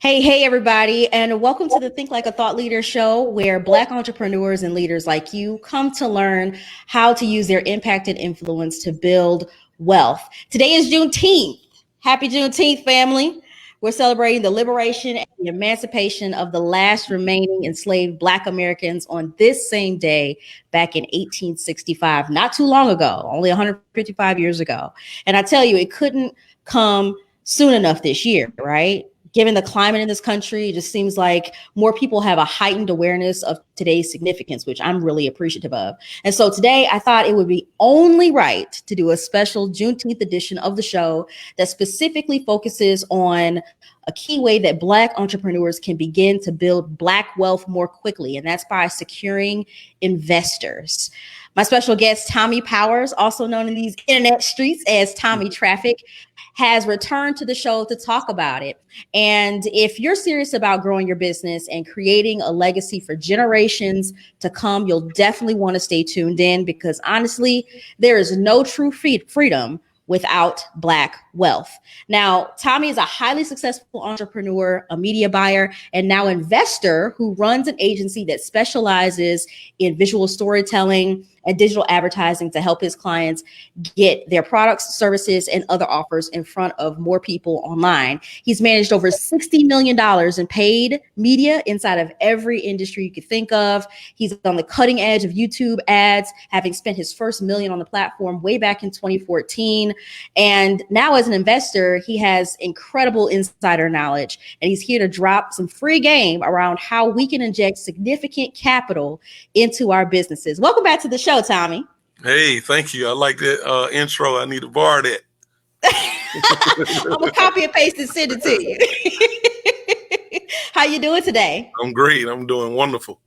Hey, everybody, and welcome to the Think Like a Thought Leader show, where Black entrepreneurs and leaders like you come to learn how to use their impact and influence to build wealth. Today is Juneteenth. Happy Juneteenth, family. We're celebrating the liberation and the emancipation of the last remaining enslaved Black Americans on this same day back in 1865, not too long ago, only 155 years ago. And I tell you, it couldn't come soon enough this year, right? Given the climate in this country, it just seems like more people have a heightened awareness of today's significance, which I'm really appreciative of. And so today I thought it would be only right to do a special Juneteenth edition of the show that specifically focuses on a key way that Black entrepreneurs can begin to build Black wealth more quickly, and that's by securing investors. My special guest, Tommie Powers, also known in these internet streets as Tommie Traffic, has returned to the show to talk about it. And if you're serious about growing your business and creating a legacy for generations to come, you'll definitely want to stay tuned in, because honestly, there is no true freedom without Black wealth. Now, Tommie is a highly successful entrepreneur, a media buyer, and now investor who runs an agency that specializes in visual storytelling and digital advertising to help his clients get their products, services, and other offers in front of more people online. He's managed over $60 million in paid media inside of every industry you could think of. He's on the cutting edge of YouTube ads, having spent his first million on the platform way back in 2014. And now as an investor, he has incredible insider knowledge, and he's here to drop some free game around how we can inject significant capital into our businesses. Welcome back to the show, Tommie. Hey, thank you. I like that intro. I need to borrow that. I'm gonna copy and paste and send it to you. How you doing today? I'm great. I'm doing wonderful.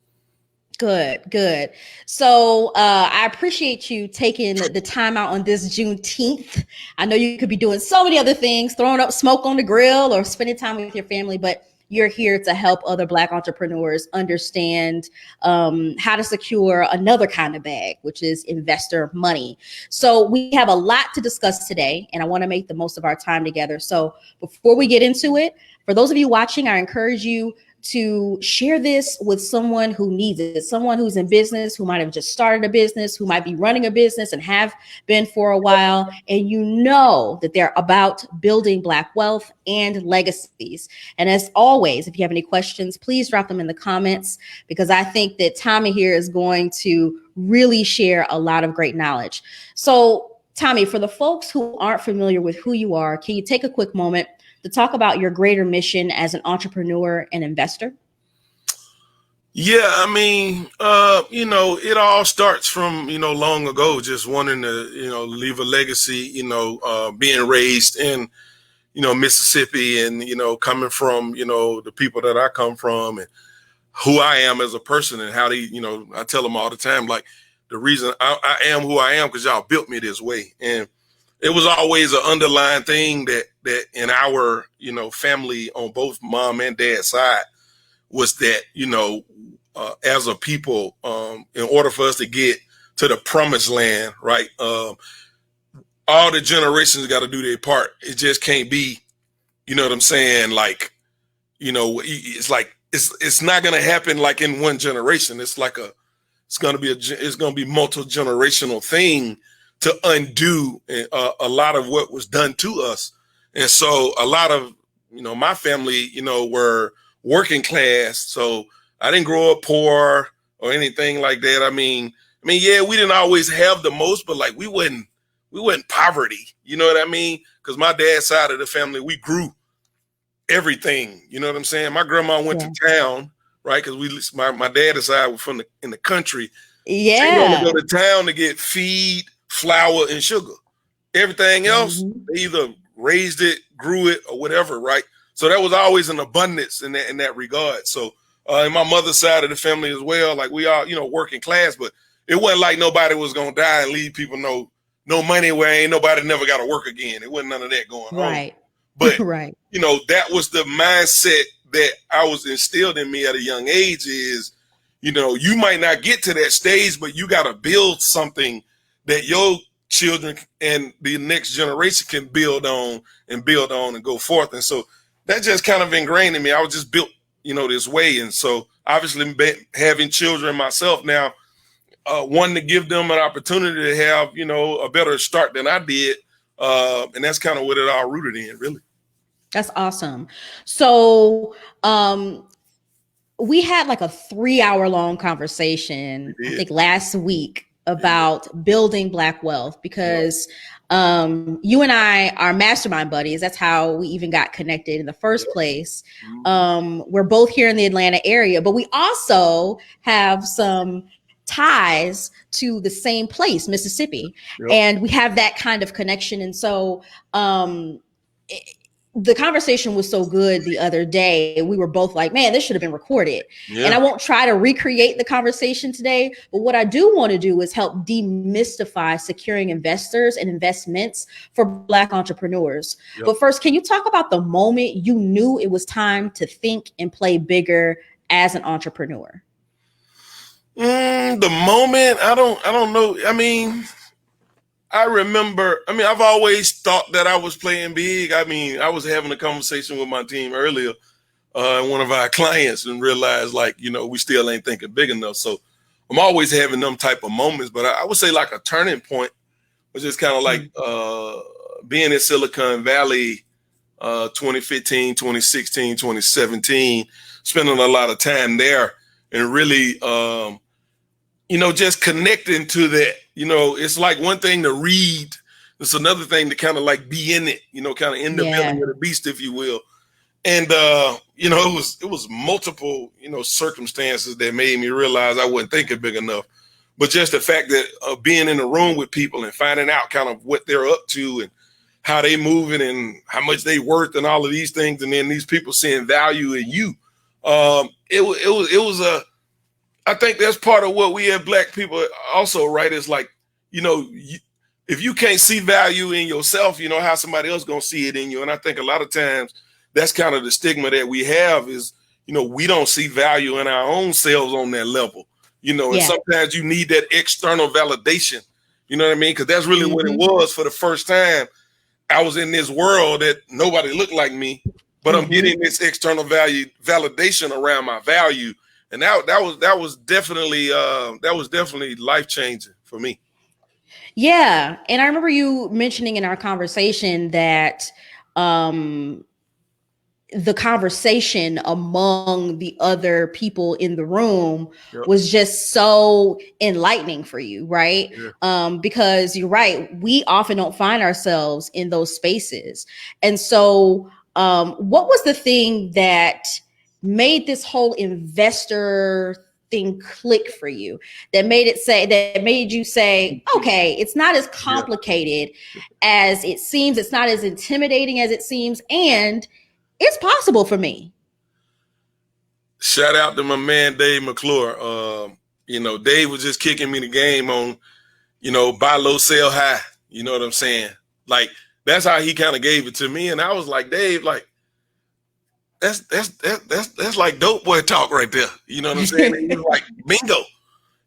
Good. So I appreciate you taking the time out on this Juneteenth. I know you could be doing so many other things, throwing up smoke on the grill or spending time with your family, but you're here to help other Black entrepreneurs understand how to secure another kind of bag, which is investor money. So we have a lot to discuss today, and I want to make the most of our time together. So before we get into it, for those of you watching, I encourage you to share this with someone who needs it, someone who's in business, who might have just started a business, who might be running a business and have been for a while, and you know that they're about building Black wealth and legacies. And as always, if you have any questions, please drop them in the comments, because I think that Tommie here is going to really share a lot of great knowledge. So Tommie, for the folks who aren't familiar with who you are, can you take a quick moment to talk about your greater mission as an entrepreneur and investor? Yeah, I mean, it all starts from, long ago, just wanting to, leave a legacy, being raised in, Mississippi and, coming from, the people that I come from and who I am as a person and how they, I tell them all the time, like the reason I am who I am because y'all built me this way. And it was always an underlying thing that in our, family on both mom and dad's side was that, as a people, in order for us to get to the promised land, right? All the generations got to do their part. It just can't be, you know what I'm saying? Like, it's like, it's not going to happen like in one generation. It's like it's going to be multi-generational thing to undo a lot of what was done to us. And so a lot of, my family, were working class. So I didn't grow up poor or anything like that. I mean, yeah, we didn't always have the most, but like we wasn't poverty. You know what I mean? Because my dad's side of the family, we grew everything. You know what I'm saying? My grandma went to town, right? Because my dad's side was in the country. Yeah. She wanted to go to town to get feed, flour, and sugar. Everything else, they either raised it, grew it, or whatever, right? So that was always an abundance in that regard. So in my mother's side of the family as well, like we all, working class, but it wasn't like nobody was gonna die and leave people no money where ain't nobody never got to work again. It wasn't none of that going on. But right. That was the mindset that I was instilled in me at a young age is, you might not get to that stage, but you got to build something that your children and the next generation can build on and go forth. And so that just kind of ingrained in me. I was just built, this way. And so obviously having children myself now, wanting to give them an opportunity to have, a better start than I did. And that's kind of what it all rooted in, really. That's awesome. So, we had like a 3-hour long conversation, I think last week, about building Black wealth, because you and I are mastermind buddies. That's how we even got connected in the first place. We're both here in the Atlanta area, but we also have some ties to the same place, Mississippi. And we have that kind of connection. And so the conversation was so good the other day. We were both like, man, this should have been recorded. And I won't try to recreate the conversation today. But what I do want to do is help demystify securing investors and investments for Black entrepreneurs. But first, can you talk about the moment you knew it was time to think and play bigger as an entrepreneur? The moment, I don't know. I remember, I've always thought that I was playing big. I was having a conversation with my team earlier, one of our clients, and realized we still ain't thinking big enough. So I'm always having them type of moments, but I would say like a turning point was just kind of like being in Silicon Valley, 2015, 2016, 2017, spending a lot of time there and really, just connecting to that. It's like one thing to read. It's another thing to kind of like be in it, kind of in the belly of the beast, if you will. And, it was multiple, circumstances that made me realize I wasn't thinking big enough. But just the fact that being in the room with people and finding out kind of what they're up to and how they moving and how much they worth and all of these things. And then these people seeing value in you. I think that's part of what we as Black people also, right? Is like, if you can't see value in yourself, how somebody else gonna see it in you. And I think a lot of times that's kind of the stigma that we have is, we don't see value in our own selves on that level, and sometimes you need that external validation, you know what I mean? Because that's really what it was for the first time. I was in this world that nobody looked like me, but I'm getting this external validation around my value. And that was definitely life changing for me. Yeah, and I remember you mentioning in our conversation that the conversation among the other people in the room was just so enlightening for you, right? Because you're right, we often don't find ourselves in those spaces. And so, what was the thing that made this whole investor thing click for you, that made you say, okay, it's not as complicated as it seems, it's not as intimidating as it seems, and it's possible for me? Shout out to my man Dave McClure. Dave was just kicking me the game on, buy low, sell high. You know what I'm saying? Like, that's how he kind of gave it to me. And I was like, Dave, like, that's like dope boy talk right there. You know what I'm saying? And he was like, bingo.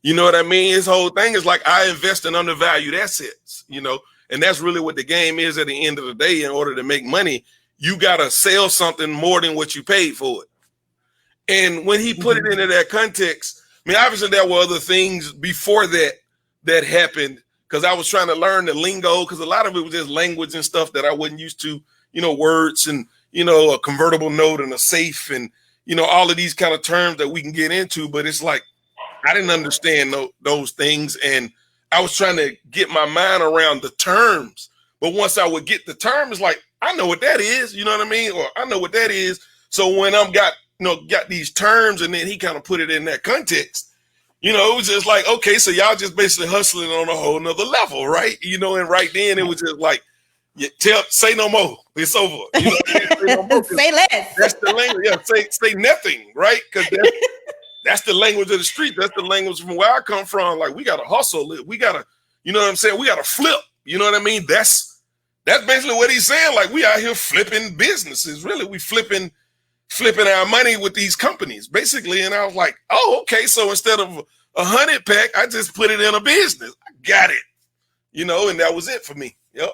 You know what I mean? His whole thing is like, I invest in undervalued assets, and that's really what the game is at the end of the day. In order to make money, you got to sell something more than what you paid for it. And when he put it into that context, obviously there were other things before that happened, because I was trying to learn the lingo, because a lot of it was just language and stuff that I wasn't used to, words and, a convertible note and a safe and, all of these kind of terms that we can get into. But it's like, I didn't understand those things. And I was trying to get my mind around the terms. But once I would get the terms, like, I know what that is, you know what I mean? Or I know what that is. So when I'm got these terms, and then he kind of put it in that context, it was just like, okay, so y'all just basically hustling on a whole nother level, right? And right then it was just like, say no more. It's over. Say, no more, say less. That's the language. Yeah, say nothing, right? Because that's the language of the street. That's the language from where I come from. Like, we got to hustle. We got to, you know what I'm saying? We got to flip. You know what I mean? That's basically what he's saying. Like, we out here flipping businesses. Really, we flipping our money with these companies, basically. And I was like, oh, okay. So instead of 100 pack, I just put it in a business. I got it. And that was it for me. Yep.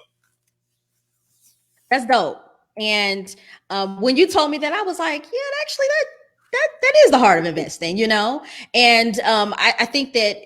That's dope. And when you told me that, I was like, yeah, actually, that is the heart of investing, you know? And I think that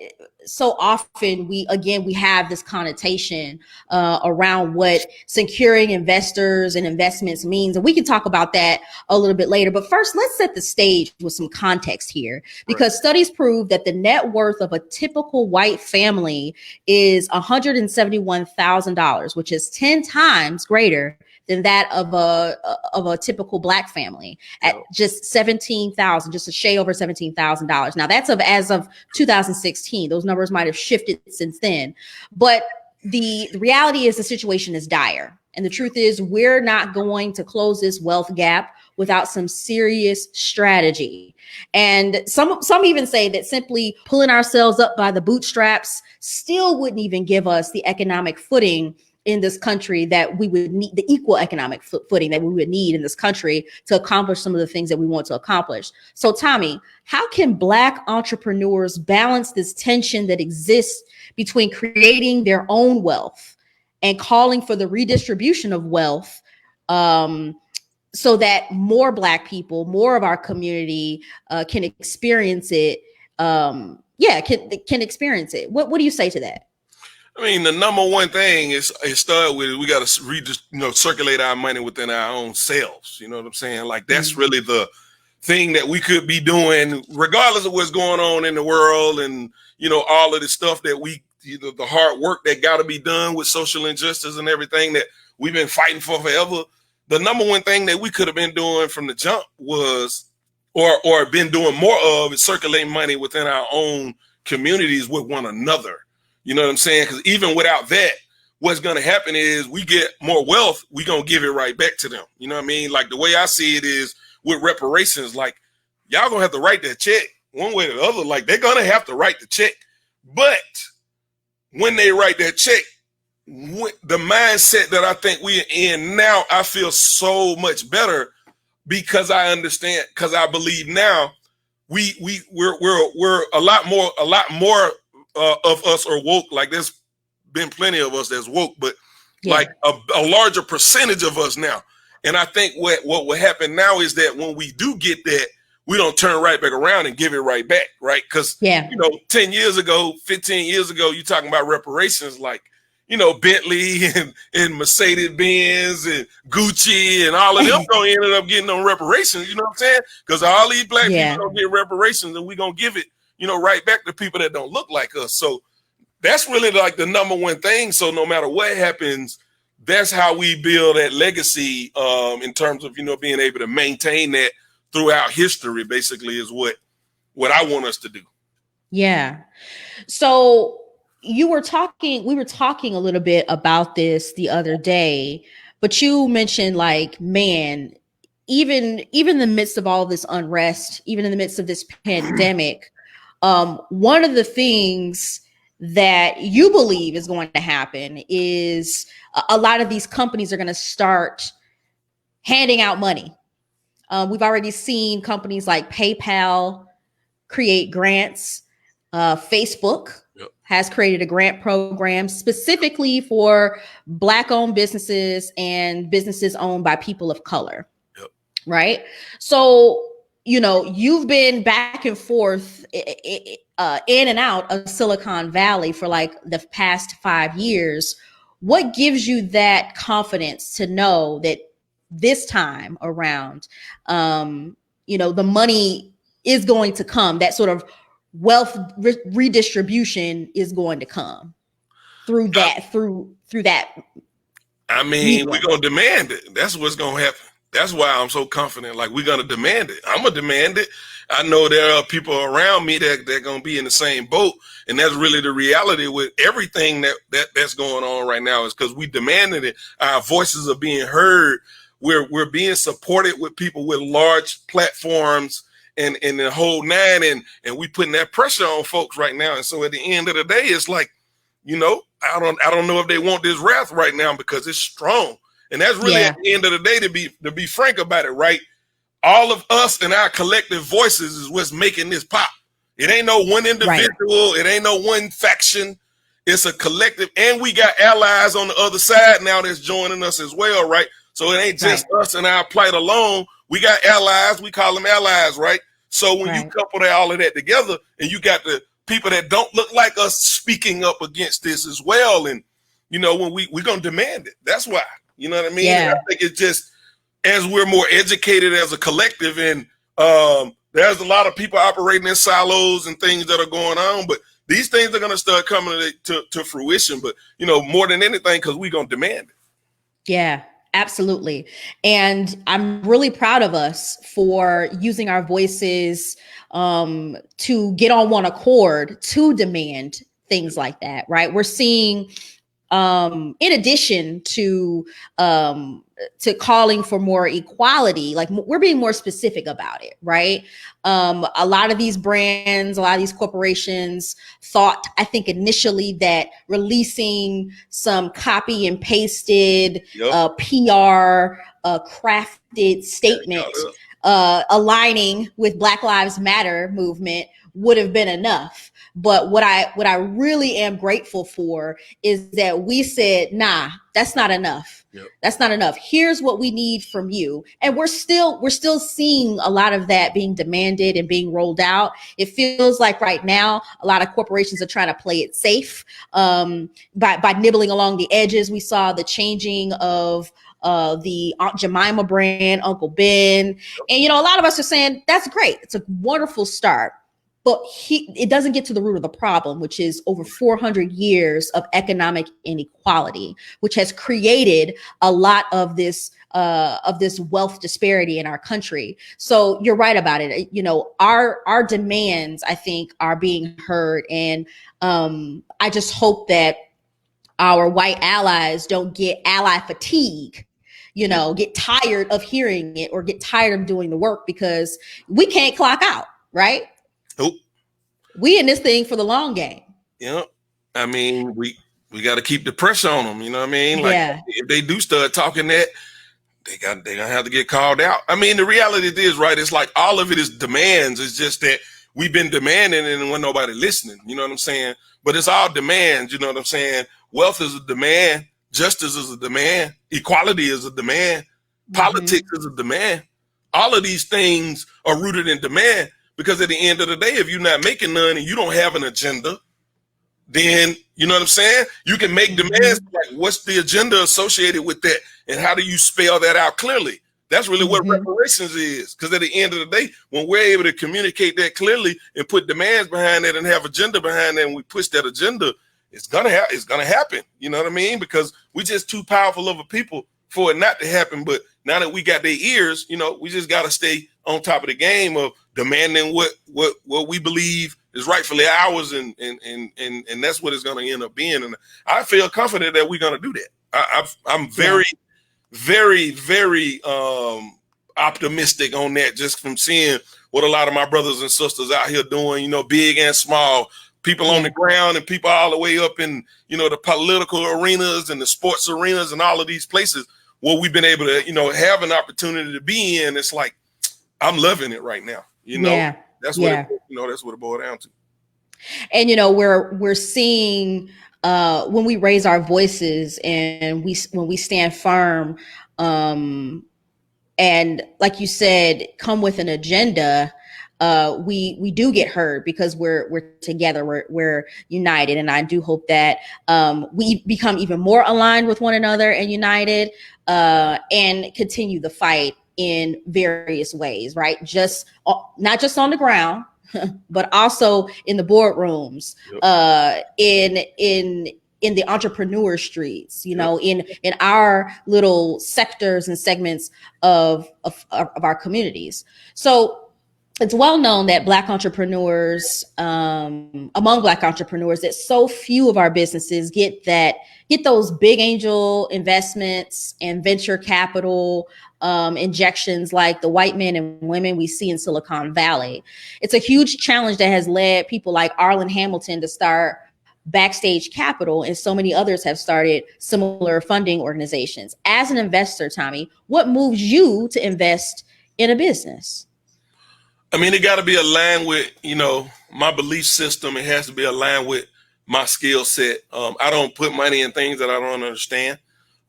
so often we have this connotation around what securing investors and investments means. And we can talk about that a little bit later. But first, let's set the stage with some context here, because studies prove that the net worth of a typical white family is $171,000, which is 10 times greater than that of a typical Black family at just $17,000, just a shade over $17,000. Now that's as of 2016. Those numbers might have shifted since then, but the reality is the situation is dire, and the truth is we're not going to close this wealth gap without some serious strategy. And some even say that simply pulling ourselves up by the bootstraps still wouldn't even give us the economic footing in this country that we would need, the equal economic footing that we would need in this country to accomplish some of the things that we want to accomplish. So Tommie, how can Black entrepreneurs balance this tension that exists between creating their own wealth and calling for the redistribution of wealth, so that more Black people, more of our community can experience it? Can experience it. What do you say to that? I mean, the number one thing is start with, we got to circulate our money within our own selves. You know what I'm saying? Like that's really the thing that we could be doing, regardless of what's going on in the world, and all of the stuff that the hard work that got to be done with social injustice and everything that we've been fighting for forever. The number one thing that we could have been doing from the jump was, or been doing more of, is circulating money within our own communities with one another. You know what I'm saying? Because even without that, what's going to happen is we get more wealth, we going to give it right back to them. You know what I mean? Like the way I see it is with reparations, like y'all going to have to write that check one way or the other. Like they're going to have to write the check. But when they write that check, the mindset that I think we're in now, I feel so much better because I understand, because I believe now we're a lot more of us are woke. Like there's been plenty of us that's woke, but like a larger percentage of us now. And I think what will happen now is that when we do get that, we don't turn right back around and give it right back, right? Because 10 years ago, 15 years ago, you talking about reparations, like Bentley and Mercedes Benz and Gucci and all of them don't ended up getting on reparations. You know what I'm saying? Because all these Black people don't get reparations, and we gonna give it right back to people that don't look like us. So that's really like the number one thing. So no matter what happens, that's how we build that legacy in terms of, being able to maintain that throughout history, basically, is what I want us to do. Yeah. So we were talking a little bit about this the other day, but you mentioned like, man, even in the midst of all this unrest, even in the midst of this pandemic, one of the things that you believe is going to happen is a lot of these companies are going to start handing out money. We've already seen companies like PayPal create grants. Facebook has created a grant program specifically for Black-owned businesses and businesses owned by people of color. Right? So you've been back and forth in and out of Silicon Valley for like the past 5 years. What gives you that confidence to know that this time around, the money is going to come, that sort of wealth redistribution is going to come through that, through that? I mean, we're going to demand it. That's what's going to happen. That's why I'm so confident. Like, we're going to demand it. I'm going to demand it. I know there are people around me that they're going to be in the same boat. And that's really the reality with everything that's going on right now, is because we demanded it. Our voices are being heard. We're being supported with people with large platforms and the whole nine. And we putting that pressure on folks right now. And so at the end of the day, it's like, I don't know if they want this wrath right now because it's strong. And that's really at the end of the day, to be frank about it, right? All of us and our collective voices is what's making this pop. It ain't no one individual. It ain't no one faction. It's a collective. And we got allies on the other side now that's joining us as well, right? So it ain't just us and our plight alone. We got allies. We call them allies, right? So when you couple all of that together, and you got the people that don't look like us speaking up against this as well, and when we're gonna demand it. That's why. You know what I mean? Yeah. I think it's just as we're more educated as a collective, and there's a lot of people operating in silos and things that are going on, but these things are going to start coming to fruition. But more than anything, because we're going to demand it. Yeah, absolutely. And I'm really proud of us for using our voices to get on one accord to demand things like that, right? We're seeing, in addition to calling for more equality, like we're being more specific about it, right? A lot of these brands, a lot of these corporations thought, I think initially, that releasing some copy and pasted PR crafted statement aligning with Black Lives Matter movement would have been enough. But what I really am grateful for is that we said, nah, that's not enough. Yep. That's not enough. Here's what we need from you. And we're still seeing a lot of that being demanded and being rolled out. It feels like right now, a lot of corporations are trying to play it safe by nibbling along the edges. We saw the changing of the Aunt Jemima brand, Uncle Ben. And, a lot of us are saying that's great. It's a wonderful start. But it doesn't get to the root of the problem, which is over 400 years of economic inequality, which has created a lot of this wealth disparity in our country. So you're right about it. Our demands, I think, are being heard, and I just hope that our white allies don't get ally fatigue. Get tired of hearing it or get tired of doing the work, because we can't clock out, right? Nope. We in this thing for the long game. I mean, we got to keep the pressure on them. You know what I mean? Like, if they do start talking that, they're gonna have to get called out. I mean, the reality is, right, it's like all of it is demands. It's just that we've been demanding and when nobody listening. You know what I'm saying? But it's all demands. You know what I'm saying? Wealth is a demand. Justice is a demand. Equality is a demand. Politics is a demand. All of these things are rooted in demand. Because at the end of the day, if you're not making none and you don't have an agenda, then, you know what I'm saying? You can make demands like, what's the agenda associated with that? And how do you spell that out clearly? That's really what reparations is. Because at the end of the day, when we're able to communicate that clearly and put demands behind that and have agenda behind that, and we push that agenda, it's gonna happen. You know what I mean? Because we're just too powerful of a people for it not to happen. But now that we got their ears, we just got to stay on top of the game of demanding what we believe is rightfully ours, and that's what it's going to end up being. And I feel confident that we're going to do that. I'm very, very, very optimistic on that, just from seeing what a lot of my brothers and sisters out here doing, big and small, people on the ground and people all the way up in, the political arenas and the sports arenas and all of these places where we've been able to, have an opportunity to be in. It's like, I'm loving it right now. That's what that's what it boiled down to. And we're seeing when we raise our voices and when we stand firm, and like you said, come with an agenda, we do get heard because we're together, we're united. And I do hope that we become even more aligned with one another and united, and continue the fight in various ways, right? Not just on the ground, but also in the boardrooms, in the entrepreneur streets, in our little sectors and segments of our communities. So it's well known that Black entrepreneurs, among Black entrepreneurs, that so few of our businesses get those big angel investments and venture capital injections like the white men and women we see in Silicon Valley. It's a huge challenge that has led people like Arlen Hamilton to start Backstage Capital, and so many others have started similar funding organizations. As an investor, Tommie, what moves you to invest in a business? I mean, it got to be aligned with, my belief system. It has to be aligned with my skill set. I don't put money in things that I don't understand.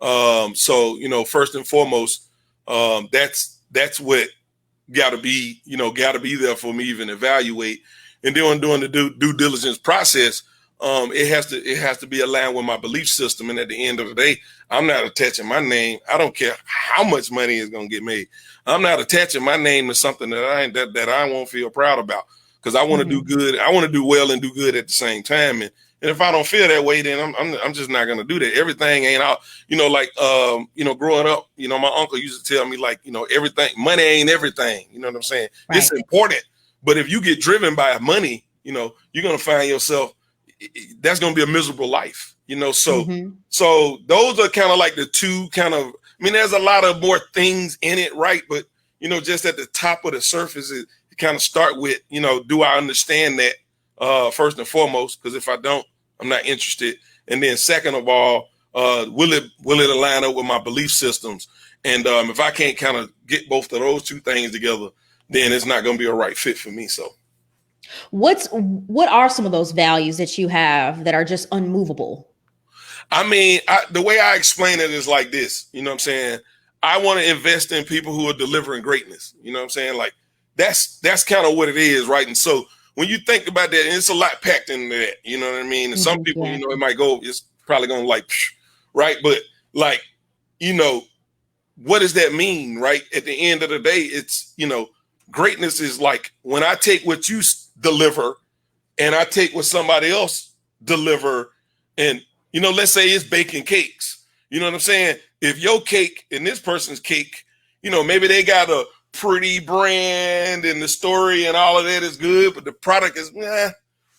So, first and foremost, that's what got to be, there for me even evaluate. And then when doing the due diligence process, it has to be aligned with my belief system. And at the end of the day, I'm not attaching my name. I don't care how much money is going to get made. I'm not attaching my name to something that I won't feel proud about, because I want to do good. I want to do well and do good at the same time. And if I don't feel that way, then I'm just not going to do that. Everything ain't out, growing up, my uncle used to tell me, like, everything, money ain't everything. You know what I'm saying? Right. It's important. But if you get driven by money, you're going to find yourself, that's going to be a miserable life, So those are kind of like the two there's a lot of more things in it, right? But, just at the top of the surface, it kind of start with, do I understand that first and foremost? Because if I don't, I'm not interested. And then second of all, will it align up with my belief systems? And if I can't kind of get both of those two things together, then it's not going to be a right fit for me. So what are some of those values that you have that are just unmovable? The way I explain it is like this, you know what I'm saying? I want to invest in people who are delivering greatness. You know what I'm saying? Like that's kind of what it is, right? And so when you think about that, and it's a lot packed into that, you know what I mean? And some people, it might go, it's probably going to like, right? But like, what does that mean, right? At the end of the day, it's, greatness is like when I take what you deliver and I take what somebody else deliver, and, let's say it's baking cakes. You know what I'm saying? If your cake and this person's cake, maybe they got a pretty brand and the story and all of that is good, but the product is,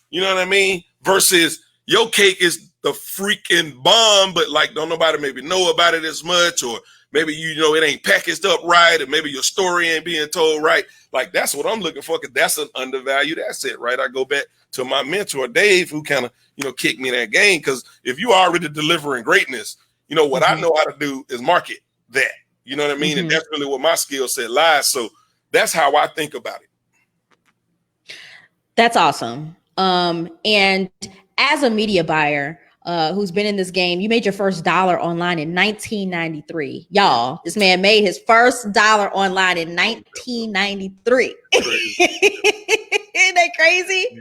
you know what I mean? Versus your cake is the freaking bomb, but like don't nobody maybe know about it as much, or maybe, it ain't packaged up right, or maybe your story ain't being told right. Like that's what I'm looking for, because that's an undervalued asset, right? I go back to my mentor, Dave, who kind of, kicked me that game, because if you are already delivering greatness, what I know how to do is market that. You know what I mean? And that's really where my skill set lies. So that's how I think about it. That's awesome. And as a media buyer who's been in this game, you made your first dollar online in 1993. Y'all, this man made his first dollar online in 1993. Isn't that crazy?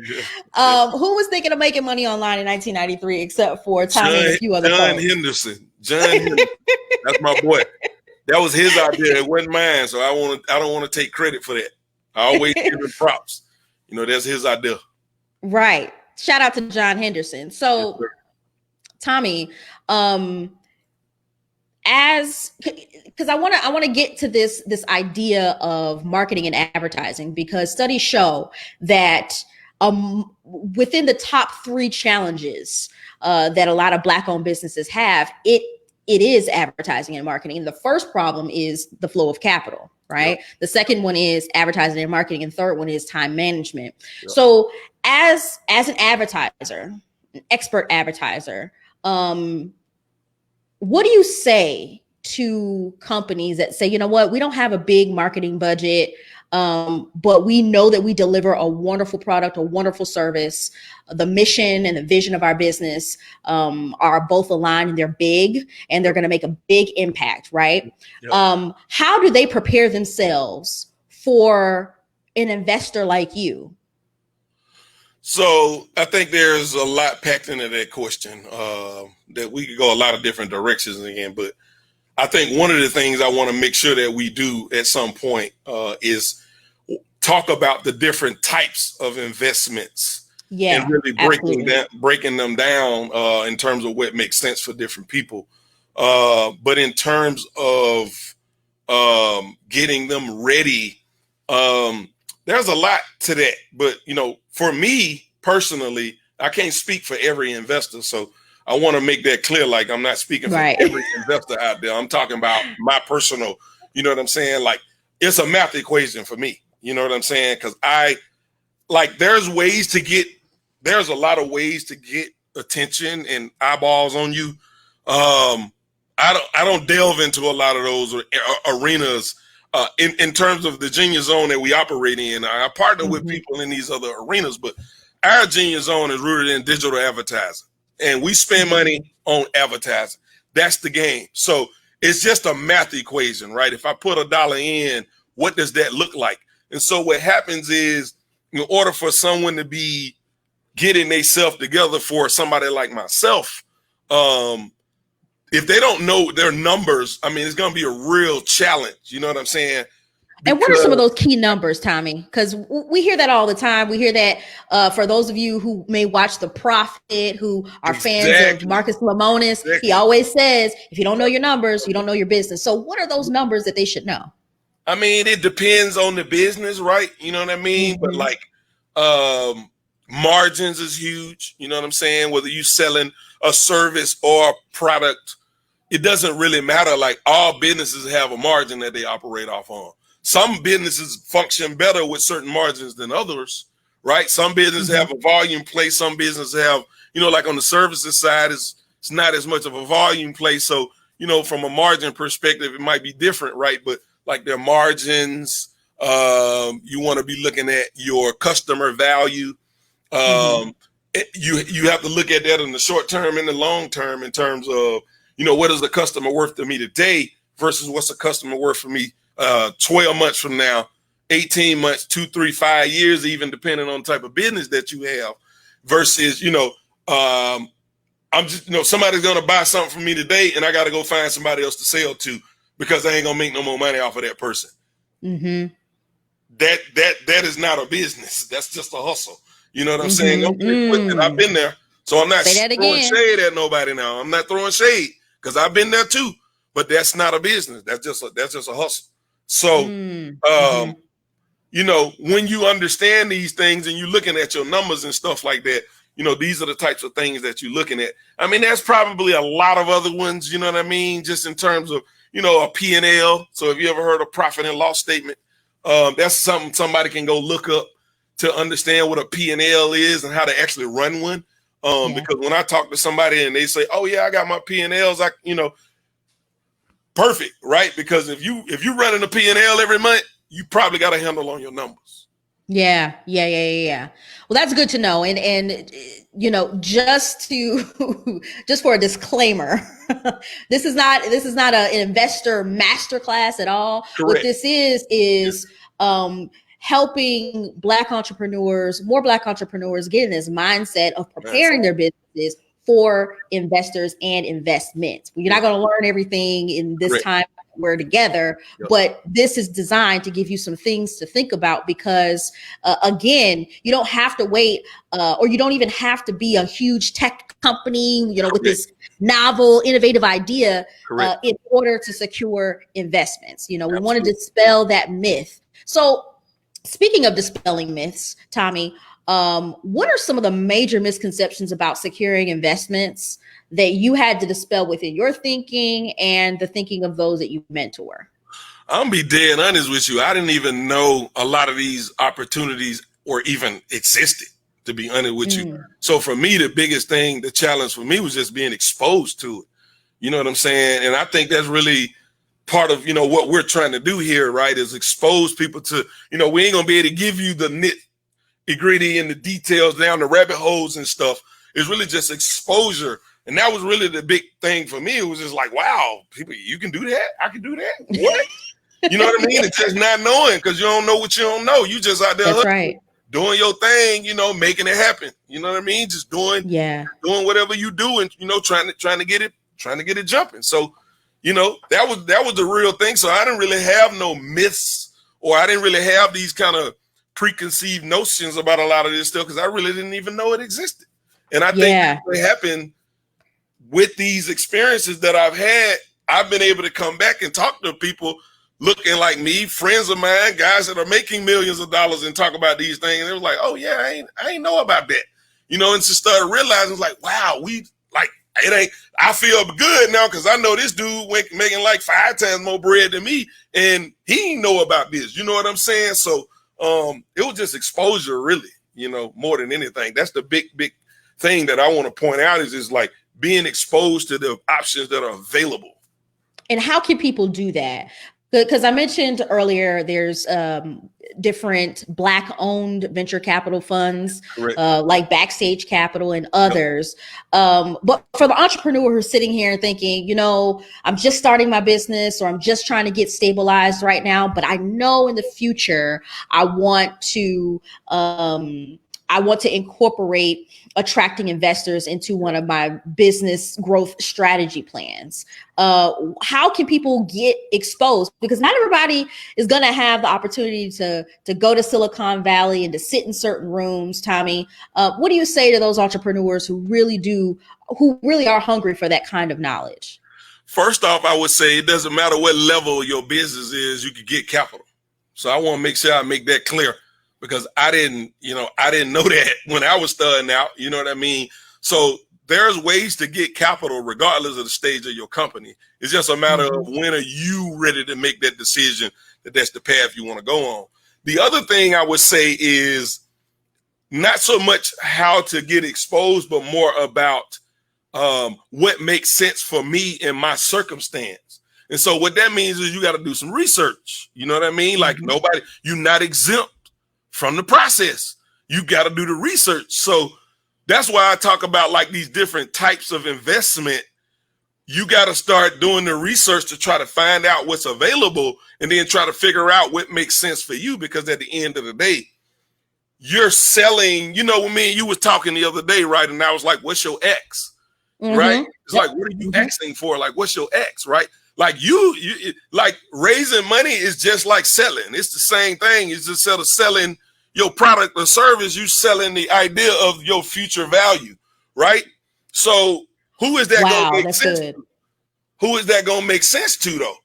Yeah. Who was thinking of making money online in 1993 except for Tommie and a few other folks? John Henderson. That's my boy. That was his idea. It wasn't mine. So I don't want to take credit for that. I always give him props. That's his idea. Right. Shout out to John Henderson. So, yes, Tommie, because I want to get to this idea of marketing and advertising, because studies show that within the top 3 challenges that a lot of Black-owned businesses have, it is advertising and marketing. The first problem is the flow of capital, right? Yep. The second one is advertising and marketing, and third one is time management. Yep. So as an advertiser, an expert advertiser, what do you say to companies that say, you know what, we don't have a big marketing budget, but we know that we deliver a wonderful product, a wonderful service. The mission and the vision of our business are both aligned, and they're big, and they're going to make a big impact, right? Yep. How do they prepare themselves for an investor like you? So I think there's a lot packed into that question that we could go a lot of different directions again. But I think one of the things I want to make sure that we do at some point is talk about the different types of investments, and really breaking them down in terms of what makes sense for different people. But in terms of getting them ready, there's a lot to that. But, for me personally, I can't speak for every investor. So I want to make that clear. Like, I'm not speaking for every investor out there. I'm talking about my personal, you know what I'm saying? Like, it's a math equation for me. You know what I'm saying? Because there's a lot of ways to get attention and eyeballs on you. I don't delve into a lot of those arenas in terms of the Genius Zone that we operate in. I partner with people in these other arenas, but our Genius Zone is rooted in digital advertising, and we spend money on advertising. That's the game. So it's just a math equation, right? If I put $1 in, what does that look like? And so what happens is, in order for someone to be getting themselves together, for somebody like myself, if they don't know their numbers, I mean, it's going to be a real challenge. You know what I'm saying? And what are some of those key numbers, Tommie? Because we hear that all the time. We hear that for those of you who may watch The Prophet, who are fans of Marcus Lemonis, he always says, if you don't know your numbers, you don't know your business. So what are those numbers that they should know? I mean, it depends on the business, right? You know what I mean? But like margins is huge. You know what I'm saying? Whether you selling a service or a product, it doesn't really matter. Like, all businesses have a margin that they operate off on. Some businesses function better with certain margins than others, right? Some businesses have a volume play. Some businesses have, you know, like on the services side, it's not as much of a volume play. So, you know, from a margin perspective, it might be different, right? But like their margins, you want to be looking at your customer value. You have to look at that in the short term and the long term in terms of, you know, what is the customer worth to me today versus what's the customer worth for me 12 months from now, 18 months, 2, 3, 5 years, even depending on the type of business that you have, versus, you know, I'm just, you know, somebody's going to buy something from me today and I got to go find somebody else to sell to because I ain't going to make no more money off of that person. That is not a business. That's just a hustle. You know what I'm saying? I've been there. So I'm not throwing shade at nobody now. I'm not throwing shade because I've been there too. But that's not a business. That's just a hustle. So, you know, when you understand these things and you're looking at your numbers and stuff like that, you know, these are the types of things that you're looking at. I mean, there's probably a lot of other ones, you know what I mean? Just in terms of, you know, a P&L. So if you ever heard of profit and loss statement, that's something somebody can go look up to understand what a P&L is and how to actually run one. Because when I talk to somebody and they say, oh yeah, I got my P&Ls, you know, perfect, right? Because if you running a P&L every month, you probably got a handle on your numbers. Yeah. Well, that's good to know. And you know, just for a disclaimer, this is not an investor masterclass at all. Correct. What this is helping more Black entrepreneurs get in this mindset of preparing their businesses for investors and investments. You're not going to learn everything in this time we're together, but this is designed to give you some things to think about because, again, you don't have to wait or you don't even have to be a huge tech company, you know, with this novel, innovative idea in order to secure investments. You know, we want to dispel that myth. So speaking of dispelling myths, Tommie, what are some of the major misconceptions about securing investments that you had to dispel within your thinking and the thinking of those that you mentor? I'm gonna be dead honest with you. I didn't even know a lot of these opportunities or even existed, to be honest with you. So for me, the biggest thing, the challenge for me was just being exposed to it. You know what I'm saying? And I think that's really part of, you know, what we're trying to do here, right? Is expose people to, you know, we ain't gonna be able to give you the nitty-gritty and the details down the rabbit holes and stuff. It's really just exposure. And that was really the big thing for me. It was just like, wow, people, you can do that? I can do that? What? You know what I mean? It's just not knowing because you don't know what you don't know. You just out there doing your thing, you know, making it happen. You know what I mean? Just doing whatever you do and, you know, trying to get it jumping. So, you know, that was the real thing. So I didn't really have no myths or I didn't really have these kind of preconceived notions about a lot of this stuff because I really didn't even know it existed. And I think what happened with these experiences that I've had, I've been able to come back and talk to people looking like me, friends of mine, guys that are making millions of dollars and talk about these things. And they were like, oh yeah, I ain't know about that. You know, and just started realizing like, wow, I feel good now because I know this dude making like 5 times more bread than me and he ain't know about this. You know what I'm saying? So it was just exposure really, you know, more than anything. That's the big thing that I want to point out is just like being exposed to the options that are available. And how can people do that? Because I mentioned earlier, there's different Black-owned venture capital funds, Correct. like Backstage Capital and others. But for the entrepreneur who's sitting here and thinking, you know, I'm just starting my business, or I'm just trying to get stabilized right now, but I know in the future I want to incorporate attracting investors into one of my business growth strategy plans. How can people get exposed? Because not everybody is going to have the opportunity to go to Silicon Valley and to sit in certain rooms. Tommie, what do you say to those entrepreneurs who really are hungry for that kind of knowledge? First off, I would say it doesn't matter what level your business is, you could get capital. So I want to make sure I make that clear, because I didn't know that when I was starting out, you know what I mean? So there's ways to get capital regardless of the stage of your company. It's just a matter of when are you ready to make that decision that that's the path you want to go on. The other thing I would say is not so much how to get exposed, but more about what makes sense for me in my circumstance. And so what that means is you got to do some research. You know what I mean? Like you're not exempt from the process. You got to do the research. So that's why I talk about like these different types of investment. You got to start doing the research to try to find out what's available, and then try to figure out what makes sense for you. Because at the end of the day, you're selling, you know, me and you was talking the other day, right? And I was like, what's your X? Right? It's like, what are you Xing for? Like, what's your X, right? Like you like raising money is just like selling. It's the same thing. It's just instead of selling your product or service, you selling the idea of your future value, right? So who is that going to make sense to? Who is that going to make sense to, though?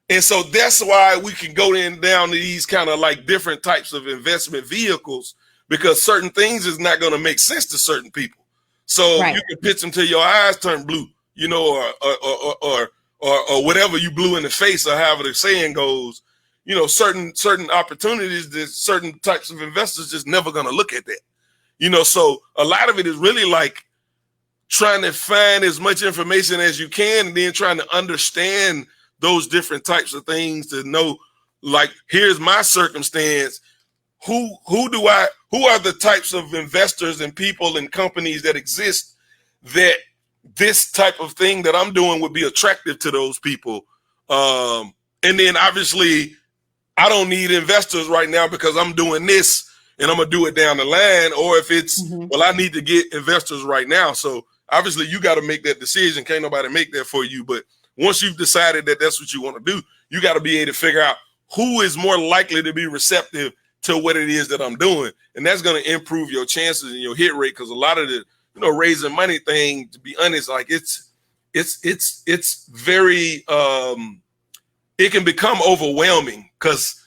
And so that's why we can go down to these kind of like different types of investment vehicles, because certain things is not going to make sense to certain people. So you can pitch them till your eyes turn blue, you know, or whatever, you blue in the face, or however the saying goes. You know, certain opportunities that certain types of investors just never going to look at that. You know, so a lot of it is really like trying to find as much information as you can, and then trying to understand those different types of things to know, like, here's my circumstance. Who are the types of investors and people and companies that exist that this type of thing that I'm doing would be attractive to those people. And then obviously I don't need investors right now because I'm doing this and I'm gonna do it down the line. Or if it's, well, I need to get investors right now. So obviously you got to make that decision. Can't nobody make that for you. But once you've decided that that's what you want to do, you got to be able to figure out who is more likely to be receptive to what it is that I'm doing. And that's going to improve your chances and your hit rate. Because a lot of the, you know, raising money thing, to be honest, like it's very, it can become overwhelming because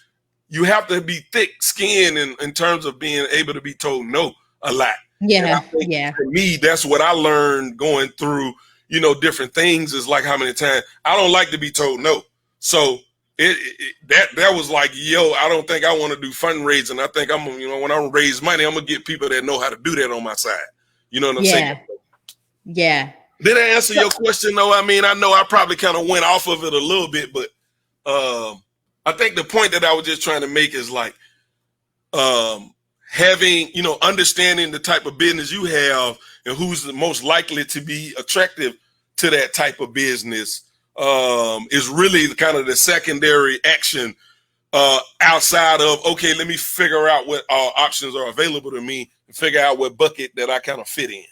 you have to be thick skinned in terms of being able to be told no a lot. Yeah. For me, that's what I learned going through, you know, different things, is like how many times I don't like to be told no. So that was like, yo, I don't think I want to do fundraising. I think I'm, you know, when I raise money, I'm gonna get people that know how to do that on my side. You know what I'm saying? Yeah. Did I answer your question though? I mean, I know I probably kind of went off of it a little bit, but I think the point that I was just trying to make is like having, you know, understanding the type of business you have and who's the most likely to be attractive to that type of business is really kind of the secondary action outside of, okay, let me figure out what options are available to me and figure out what bucket that I kind of fit in.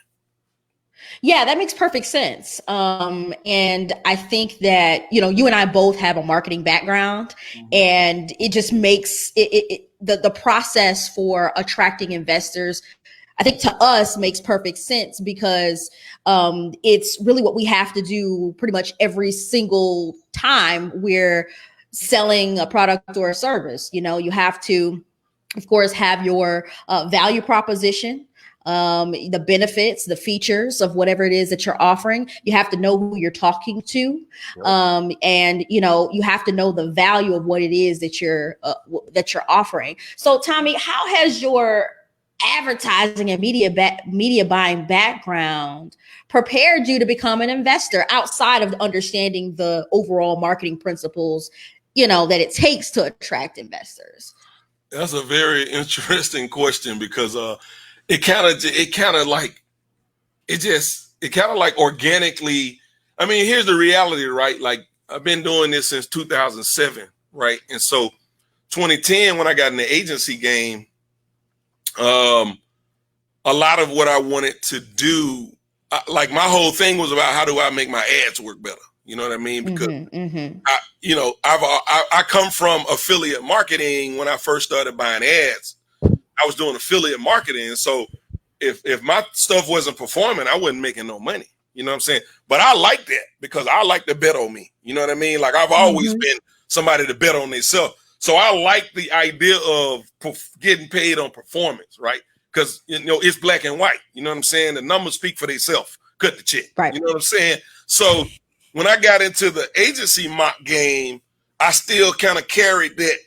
Yeah, that makes perfect sense. And I think that, you know, you and I both have a marketing background, and it just makes the process for attracting investors, I think, to us makes perfect sense, because it's really what we have to do pretty much every single time we're selling a product or a service. You know, you have to, of course, have your value proposition, the benefits, the features of whatever it is that you're offering. You have to know who you're talking to. And, you know, you have to know the value of what it is that you're offering. So, Tommie, how has your advertising and media buying background prepared you to become an investor outside of understanding the overall marketing principles, you know, that it takes to attract investors? That's a very interesting question because it kind of like it kind of like organically. I mean, here's the reality, right? Like I've been doing this since 2007, right? And so 2010, when I got in the agency game, a lot of what I wanted to do, like my whole thing was about how do I make my ads work better? You know what I mean? Because I come from affiliate marketing. When I first started buying ads, I was doing affiliate marketing. So if my stuff wasn't performing, I wasn't making no money. You know what I'm saying? But I like that because I like to bet on me. You know what I mean? Like I've always been somebody to bet on themselves. So I like the idea of getting paid on performance, right? Because it's black and white. You know what I'm saying? The numbers speak for themselves. Cut the check. Right. You know what I'm saying? So when I got into the agency mock game, I still kind of carried that,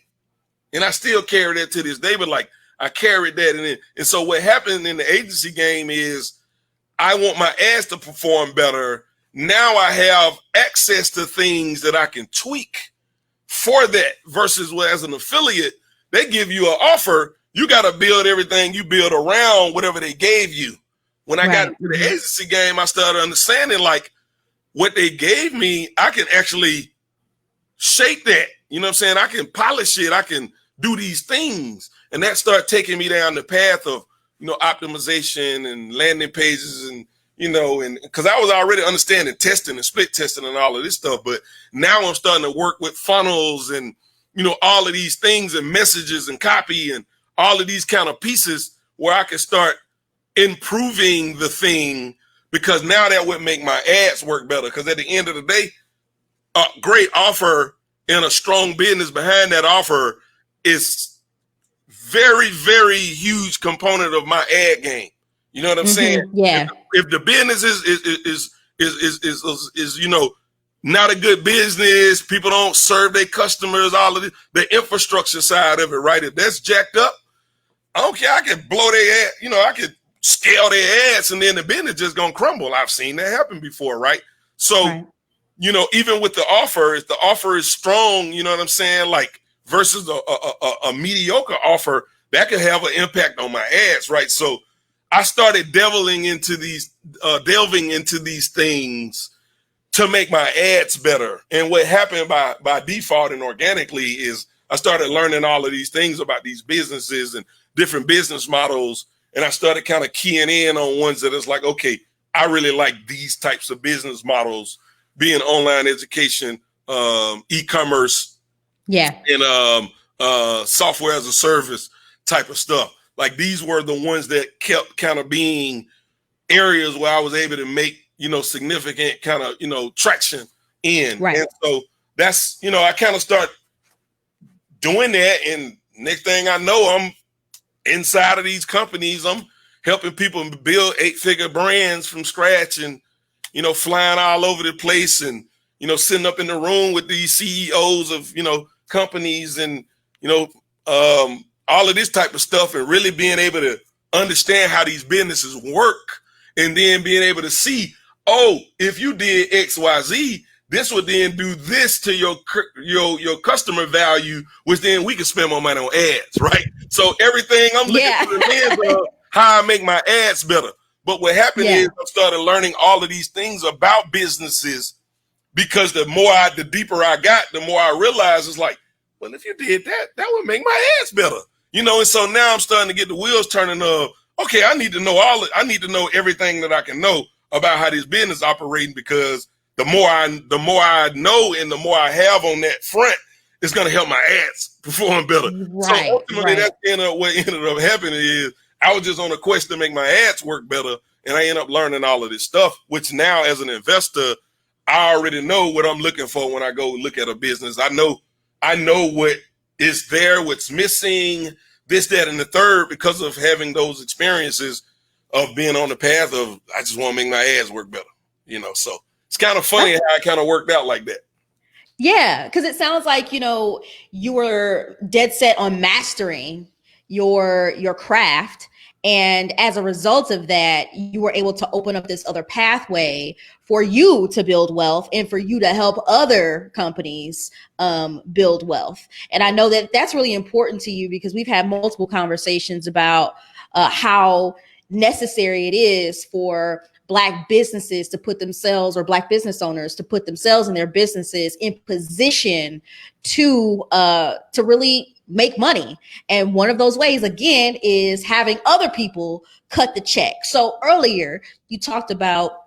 and I still carry that to this day. But like I carried that, and so what happened in the agency game is I want my ads to perform better. Now I have access to things that I can tweak for that versus as an affiliate, they give you an offer. You got to build everything you build around whatever they gave you. When I got into the agency game, I started understanding like what they gave me, I can actually shape that. You know what I'm saying? I can polish it. I can do these things. And that started taking me down the path of, optimization and landing pages and, and because I was already understanding testing and split testing and all of this stuff. But now I'm starting to work with funnels and, all of these things and messages and copy and all of these kind of pieces where I can start improving the thing, because now that would make my ads work better. Because at the end of the day, a great offer and a strong business behind that offer is very, very huge component of my ad game. You know what I'm saying? Yeah. If the business is not a good business, people don't serve their customers, all of the infrastructure side of it, right? If that's jacked up, I don't care. I can blow their ad, I could scale their ads and then the business just gonna crumble. I've seen that happen before, right? So, even with the offer, if the offer is strong, you know what I'm saying? Like versus a mediocre offer, that could have an impact on my ads, right? So I started delving into these things to make my ads better. And what happened by default and organically is I started learning all of these things about these businesses and different business models. And I started kind of keying in on ones that is like, okay, I really like these types of business models, being online education, e-commerce, and software as a service type of stuff. Like these were the ones that kept kind of being areas where I was able to make, significant kind of, traction in. Right. And so that's, I kind of start doing that. And next thing I know, I'm inside of these companies. I'm helping people build 8-figure brands from scratch and, flying all over the place and, sitting up in the room with these CEOs of, companies and, all of this type of stuff, and really being able to understand how these businesses work, and then being able to see, oh, if you did X, Y, Z, this would then do this to your customer value, which then we can spend more money on ads, right? So everything I'm looking through the lens of how I make my ads better. But what happened is I started learning all of these things about businesses, because the deeper I got, the more I realized it's like, well, if you did that, that would make my ads better. And so now I'm starting to get the wheels turning of, okay, I need to know everything that I can know about how this business is operating, because the more I know and the more I have on that front, it's going to help my ads perform better. Right, so ultimately, what ended up happening is I was just on a quest to make my ads work better, and I ended up learning all of this stuff, which now as an investor, I already know what I'm looking for when I go look at a business. I know what is there, what's missing, this, that, and the third, because of having those experiences of being on the path of, I just want to make my ads work better, so it's kind of funny how it kind of worked out like that. Yeah, because it sounds like, you were dead set on mastering your craft, And as a result of that, you were able to open up this other pathway for you to build wealth and for you to help other companies build wealth. And I know that that's really important to you because we've had multiple conversations about how necessary it is for Black businesses to put themselves, or Black business owners to put themselves and their businesses in position to really make money. And one of those ways, again, is having other people cut the check. So earlier you talked about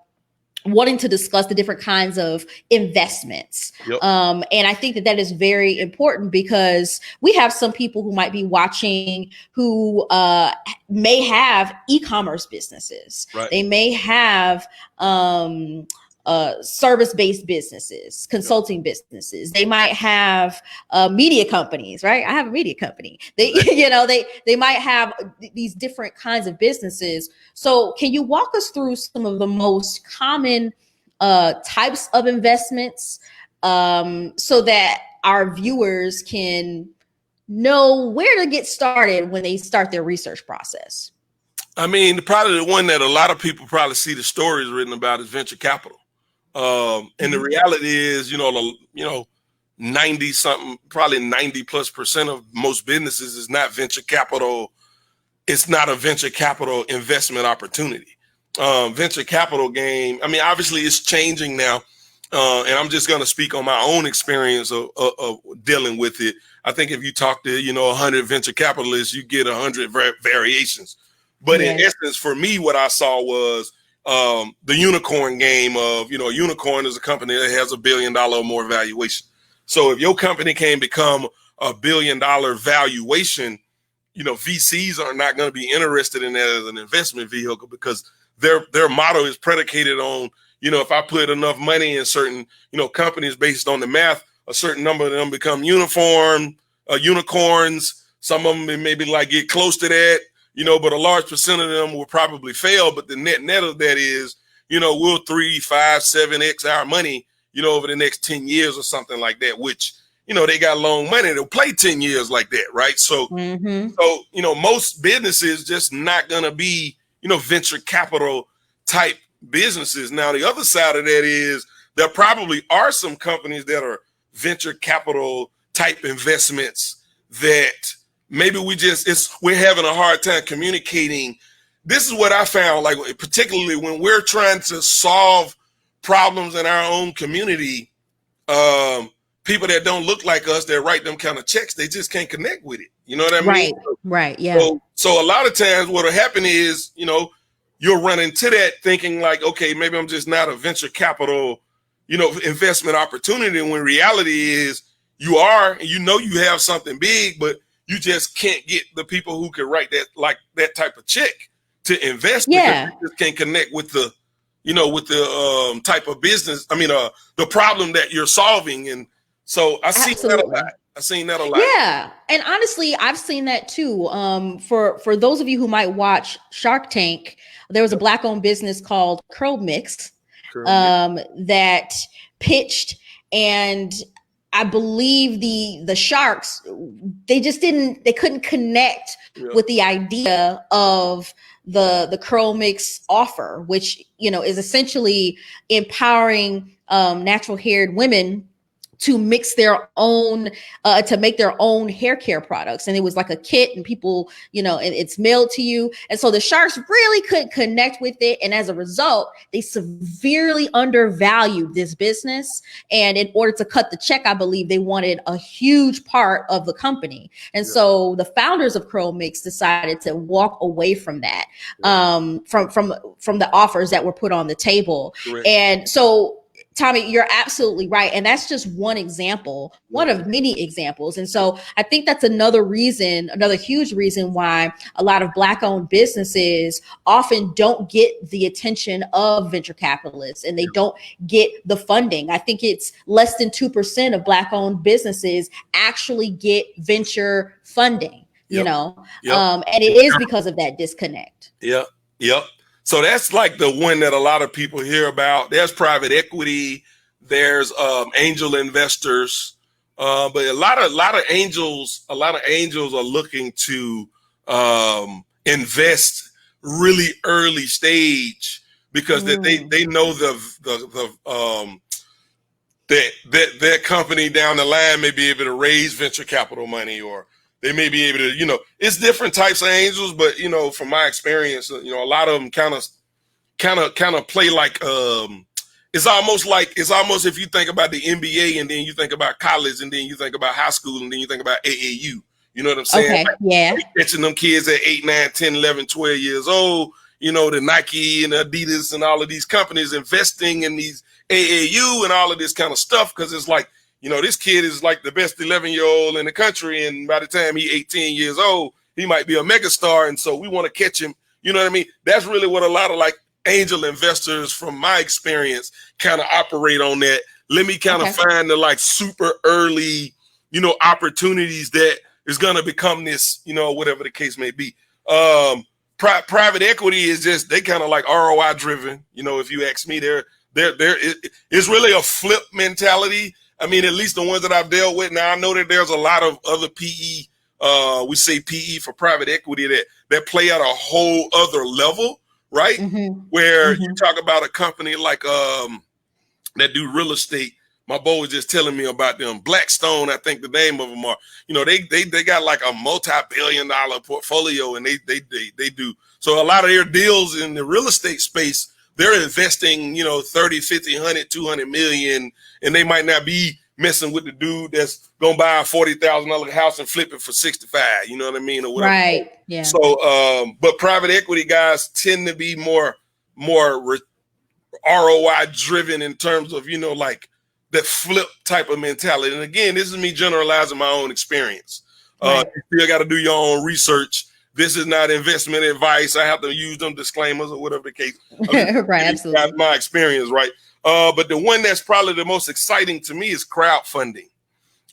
wanting to discuss the different kinds of investments. Yep. And I think that that is very important because we have some people who might be watching who may have e-commerce businesses. Right. They may have service-based businesses, consulting businesses. They might have media companies, right? I have a media company. They, they might have these different kinds of businesses. So can you walk us through some of the most common types of investments so that our viewers can know where to get started when they start their research process? I mean, probably the one that a lot of people probably see the stories written about is venture capital. And the reality is, 90 something, probably 90+% of most businesses is not venture capital. It's not a venture capital investment opportunity. Venture capital game, I mean, obviously it's changing now. And I'm just going to speak on my own experience of dealing with it. I think if you talk to, 100 venture capitalists, you get 100 variations. But in essence, for me, what I saw was the unicorn game of, a unicorn is a company that has $1 billion or more valuation. So if your company can become $1 billion valuation, VCs are not going to be interested in that as an investment vehicle because their motto is predicated on, if I put enough money in certain, companies based on the math, a certain number of them become unicorns. Some of them maybe like get close to that. But a large percent of them will probably fail. But the net of that is, we'll 3, 5, 7x our money, over the next 10 years or something like that, which, they got long money. They'll play 10 years like that. Right. So, most businesses just not going to be, venture capital type businesses. Now, the other side of that is there probably are some companies that are venture capital type investments that maybe we're having a hard time communicating. This is what I found, like particularly when we're trying to solve problems in our own community, people that don't look like us that write them kind of checks, they just can't connect with it. You know what I mean? Right. Yeah. So a lot of times what'll happen is, you'll run into that thinking like, okay, maybe I'm just not a venture capital, investment opportunity. When reality is you are, and you have something big, but you just can't get the people who can write that type of check to invest. Yeah. Because you just can't connect with the, type of business. I mean, the problem that you're solving. And so I see that a lot. I've seen that a lot. Yeah. And honestly, I've seen that too. For those of you who might watch Shark Tank, there was a Black-owned business called Curl Mix that pitched, and I believe the sharks, they couldn't connect with the idea of the Curl Mix offer, which, is essentially empowering natural haired women to mix their own, to make their own hair care products. And it was like a kit and people, and it's mailed to you. And so the sharks really couldn't connect with it. And as a result, they severely undervalued this business. And in order to cut the check, I believe they wanted a huge part of the company. And so the founders of Curl Mix decided to walk away from that, from the offers that were put on the table. Correct. And so, Tommie, you're absolutely right. And that's just one example, one of many examples. And so I think that's another huge reason why a lot of Black-owned businesses often don't get the attention of venture capitalists and they don't get the funding. I think it's less than 2% of Black-owned businesses actually get venture funding, and it is because of that disconnect. Yep. So that's like the one that a lot of people hear about. There's private equity, there's angel investors, but a lot of angels are looking to invest really early stage because that they know that their company down the line may be able to raise venture capital money, or they may be able to, it's different types of angels, but from my experience, a lot of them kind of play like it's almost if you think about the NBA and then you think about college and then you think about high school and then you think about AAU. You know what I'm saying? Okay, yeah. Catching them kids at 8, 9, 10, 11, 12 years old, the Nike and Adidas and all of these companies investing in these AAU and all of this kind of stuff, because it's like, this kid is like the best 11-year-old in the country, and by the time he's 18 years old, he might be a megastar, and so we want to catch him. You know what I mean? That's really what a lot of like angel investors, from my experience, kind of operate on that. Let me kind of find the like super early, opportunities that is going to become this, whatever the case may be. Private equity is just, they kind of like ROI driven. If you ask me, it's really a flip mentality. I mean, at least the ones that I've dealt with. Now I know that there's a lot of other PE, we say PE for private equity, that play at a whole other level, right? Where you talk about a company like that do real estate. My boy was just telling me about them. Blackstone, I think the name of them are. They got like a multi-billion-dollar portfolio, and they do. So a lot of their deals in the real estate space, they're investing, 30, 50, 100, 200 million, and they might not be messing with the dude that's gonna buy a $40,000 house and flip it for 65. You know what I mean, or whatever. Right. Yeah. So, but private equity guys tend to be more ROI driven in terms of like that flip type of mentality. And again, this is me generalizing my own experience. Right. You still got to do your own research. This is not investment advice. I have to use them disclaimers or whatever the case. Right, absolutely. My experience, right? But the one that's probably the most exciting to me is crowdfunding.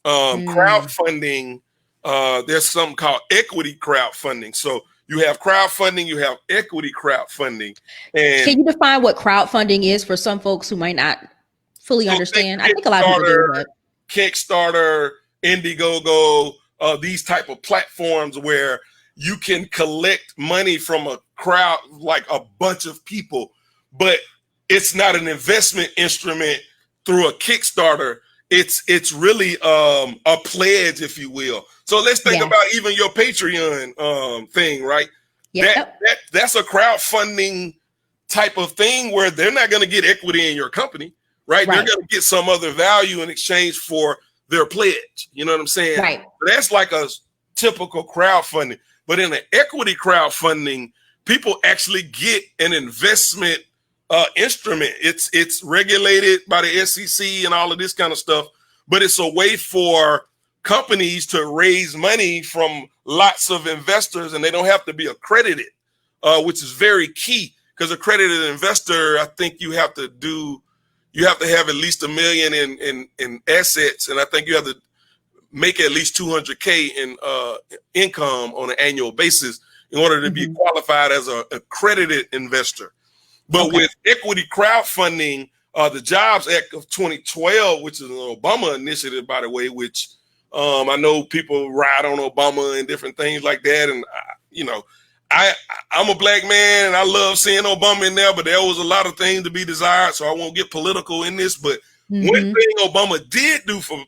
Crowdfunding, there's something called equity crowdfunding. So you have crowdfunding, you have equity crowdfunding. And can you define what crowdfunding is for some folks who might not fully understand? I think a lot of people do, but Kickstarter, Indiegogo, these type of platforms where you can collect money from a crowd, like a bunch of people, but it's not an investment instrument through a Kickstarter. It's really a pledge, if you will. So let's think about even your Patreon thing, right? Yeah. That's a crowdfunding type of thing where they're not going to get equity in your company, right? They're going to get some other value in exchange for their pledge. You know what I'm saying? Right. That's like a typical crowdfunding. But in the equity crowdfunding, people actually get an investment instrument. It's regulated by the SEC and all of this kind of stuff, but it's a way for companies to raise money from lots of investors, and they don't have to be accredited, which is very key, because accredited investor, I think you have to have at least $1 million in assets, and I think you have to make at least $200K in income on an annual basis in order to be qualified as an accredited investor. But with equity crowdfunding, the Jobs Act of 2012, which is an Obama initiative, by the way, which I know people ride on Obama and different things like that. And, I'm a black man and I love seeing Obama in there, but there was a lot of things to be desired. So I won't get political in this. But one thing Obama did do for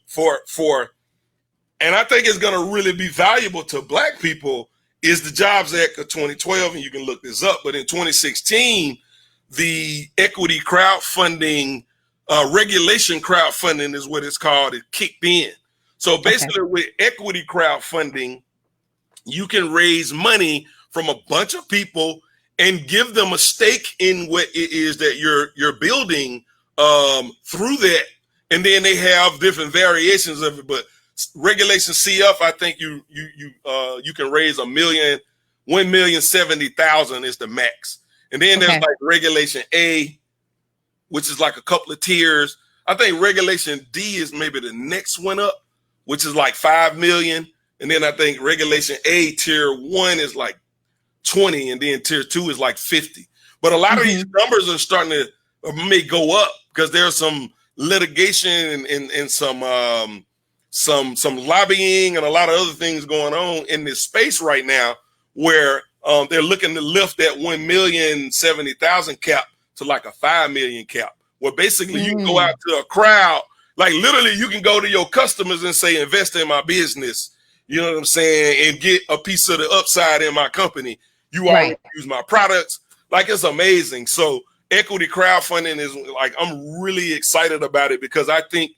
and I think it's going to really be valuable to black people, is the Jobs Act of 2012. And you can look this up. But in 2016, the equity crowdfunding, regulation crowdfunding is what it's called. It kicked in. So basically with equity crowdfunding, you can raise money from a bunch of people and give them a stake in what it is that you're building through that. And then they have different variations of it. But regulation CF, I think you can raise $1,070,000 is the max. And then there's like regulation A, which is like a couple of tiers. I think regulation D is maybe the next one up, which is like 5 million. And then I think regulation A tier 1 is like 20, and then tier 2 is like 50. But a lot of these numbers are starting to may go up because there's some litigation and some lobbying and a lot of other things going on in this space right now, where they're looking to lift that 1,070,000 cap to like a 5 million cap, where basically you can go out to a crowd, like literally you can go to your customers and say, invest in my business. You know what I'm saying? And get a piece of the upside in my company. You already use my products. Like, it's amazing. So equity crowdfunding is like, I'm really excited about it, because I think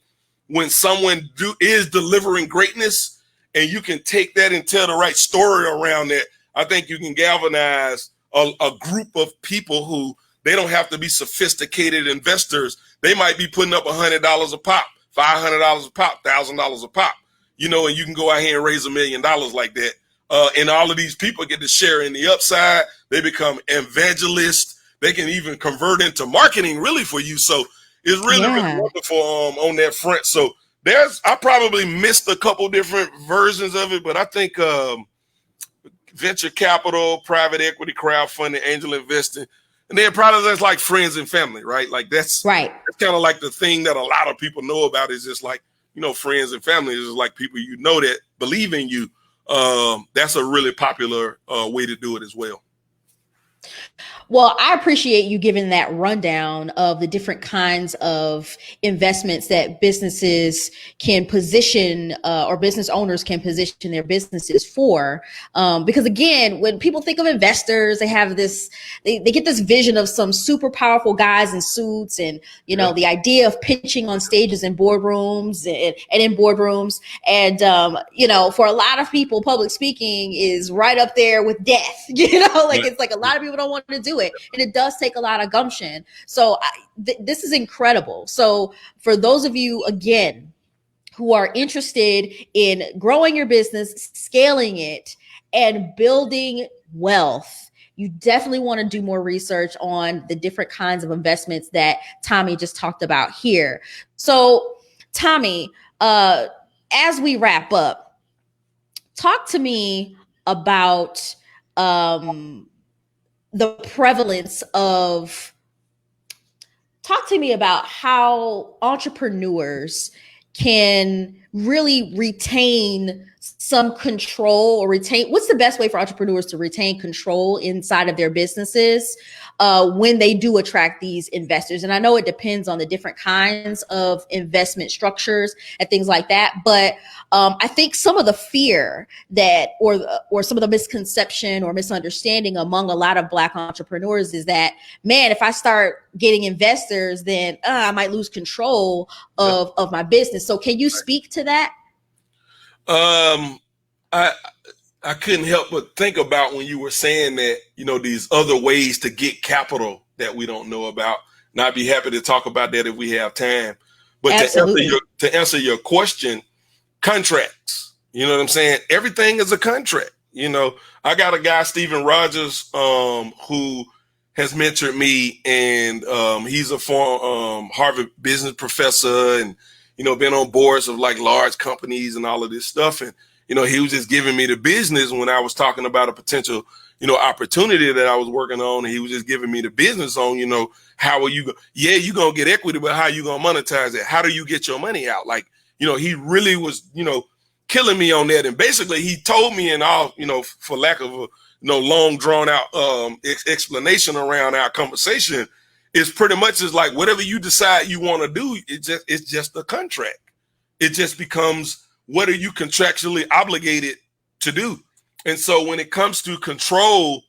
when someone is delivering greatness and you can take that and tell the right story around that, I think you can galvanize a group of people who, they don't have to be sophisticated investors. They might be putting up $100 a pop, $500 a pop, $1,000 a pop, you know, and you can go out here and raise $1 million like that. And all of these people get to share in the upside. They become evangelists. They can even convert into marketing really for you. So it's really, really wonderful on that front. So I probably missed a couple different versions of it, but I think venture capital, private equity, crowdfunding, angel investing, and then probably there's like friends and family, right? Like that's kind of like the thing that a lot of people know about, is just like, you know, friends and family is like people you know that believe in you. That's a really popular way to do it as well. Well, I appreciate you giving that rundown of the different kinds of investments that businesses can position or business owners can position their businesses for. Because again, when people think of investors, they have this, they get this vision of some super powerful guys in suits and, you know, the idea of pitching on stages in boardrooms and in boardrooms. And, you know, for a lot of people, public speaking is right up there with death, you know, like it's like a lot of people don't want to do it. And it does take a lot of gumption. So this is incredible. So for those of you, again, who are interested in growing your business, scaling it, and building wealth, you definitely want to do more research on the different kinds of investments that Tommie just talked about here. So Tommie, as we wrap up, talk to me about the prevalence of, talk to me about how entrepreneurs can really retain some control, or retain, what's the best way for entrepreneurs to retain control inside of their businesses when they do attract these investors? And I know it depends on the different kinds of investment structures and things like that, but I think some of the fear that, or some of the misconception or misunderstanding among a lot of Black entrepreneurs is that, man, if I start getting investors, then I might lose control of my business. So can you speak to that? I couldn't help but think about when you were saying that, you know, these other ways to get capital that we don't know about. And I'd be happy to talk about that if we have time. But to answer your question, contracts, you know what I'm saying? Everything is a contract. You know, I got a guy, Stephen Rogers, who has mentored me, and he's a former Harvard business professor, and, you know, been on boards of like large companies and all of this stuff. And, you know, he was just giving me the business when I was talking about a potential, you know, opportunity that I was working on. And he was just giving me the business on, you know, how are you, you're going to get equity, but how are you going to monetize it? How do you get your money out? Like, you know, he really was, you know, killing me on that. And basically he told me, in all, you know, for lack of a, you know, long drawn out explanation around our conversation, is pretty much is like, whatever you decide you want to do, it's just a contract. It just becomes, what are you contractually obligated to do? And so when it comes to control,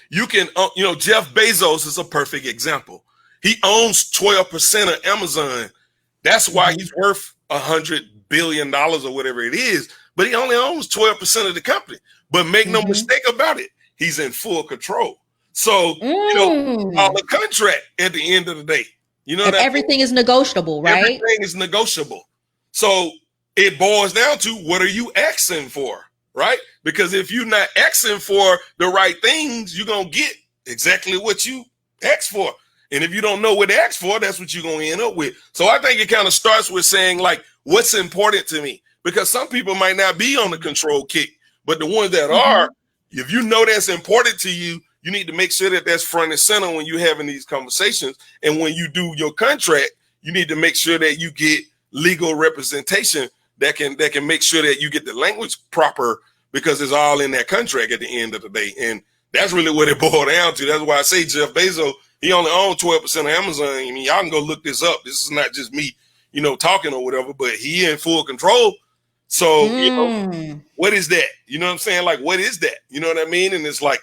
you can, you know, Jeff Bezos is a perfect example. He owns 12% of Amazon. That's why he's worth $100 billion or whatever it is, but he only owns 12% of the company. But make no mistake about it, he's in full control. So, you know, all the contract at the end of the day, you know, everything is negotiable, right? Everything is negotiable. So it boils down to, what are you asking for, right? Because if you're not asking for the right things, you're going to get exactly what you ask for. And if you don't know what to ask for, that's what you're going to end up with. So I think it kind of starts with saying, like, what's important to me? Because some people might not be on the control kick, but the ones that are, if you know that's important to you, you need to make sure that that's front and center when you're having these conversations. And when you do your contract, you need to make sure that you get legal representation that can make sure that you get the language proper, because it's all in that contract at the end of the day. And that's really what it boiled down to. That's why I say Jeff Bezos, he only owns 12% of Amazon. I mean, y'all can go look this up. This is not just me, talking or whatever, but he in full control. So, what is that? You know what I'm saying? Like, what is that? You know what I mean? And it's like,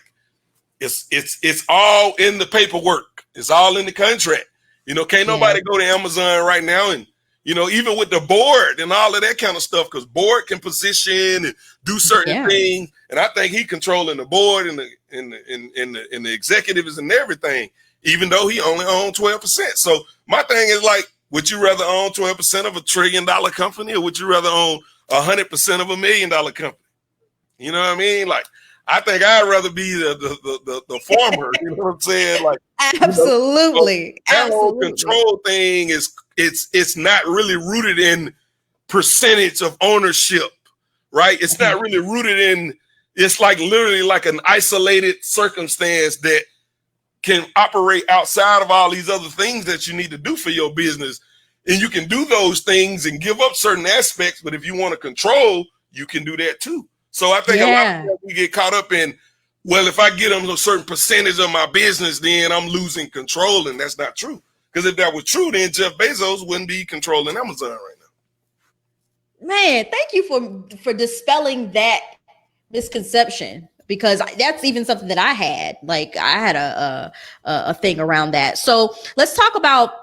it's all in the paperwork. It's all in the contract. Can't nobody go to Amazon right now and, even with the board and all of that kind of stuff, because board can position and do certain things. And I think he controlling the board and the executives and everything, even though he only owns 12%. So my thing is like, would you rather own 12% of $1 trillion company, or would you rather own 100% of $1 million company? You know what I mean? Like, I think I'd rather be the former. You know what I'm saying? Like, absolutely. So that whole control thing it's not really rooted in percentage of ownership, right? It's not really rooted in. It's like literally like an isolated circumstance that can operate outside of all these other things that you need to do for your business. And you can do those things and give up certain aspects, but if you want to control, you can do that too. So I think a lot of people, we get caught up in, well, if I get them a certain percentage of my business, then I'm losing control, and that's not true. Because if that was true, then Jeff Bezos wouldn't be controlling Amazon right now. Man, thank you for dispelling that misconception, because that's even something that I had. Like, I had a thing around that. So let's talk about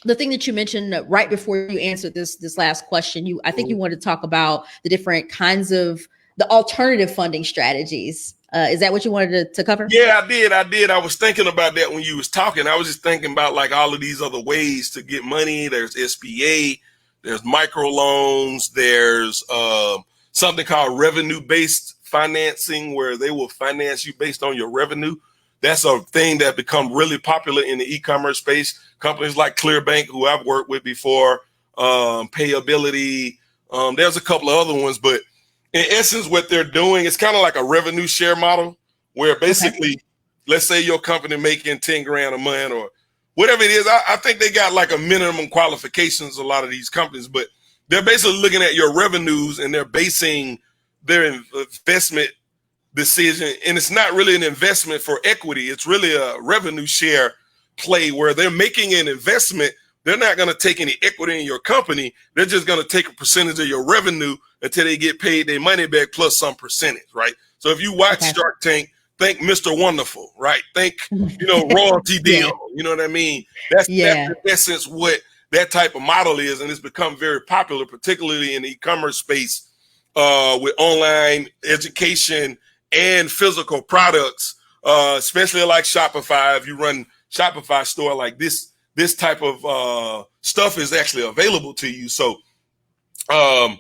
the thing that you mentioned right before you answered this last question. I think you wanted to talk about the different kinds of the alternative funding strategies. Is that what you wanted to cover? Yeah, I did. I was thinking about that when you was talking. I was just thinking about like all of these other ways to get money. There's SBA, there's microloans, there's something called revenue-based financing, where they will finance you based on your revenue. That's a thing that become really popular in the e-commerce space. Companies like Clearbank, who I've worked with before, Payability. There's a couple of other ones, but in essence, what they're doing is kind of like a revenue share model, where basically, let's say your company making 10 grand a month or whatever it is. I think they got like a minimum qualifications, a lot of these companies, but they're basically looking at your revenues and they're basing their investment decision. And it's not really an investment for equity. It's really a revenue share play where they're making an investment. They're not going to take any equity in your company. They're just going to take a percentage of your revenue until they get paid their money back plus some percentage, right? So if you watch Shark Tank, think Mr. Wonderful, right? Think, royalty deal. You know what I mean? That's in essence what that type of model is. And it's become very popular, particularly in the e-commerce space, with online education and physical products, especially like Shopify. If you run Shopify store like this type of stuff is actually available to you. So then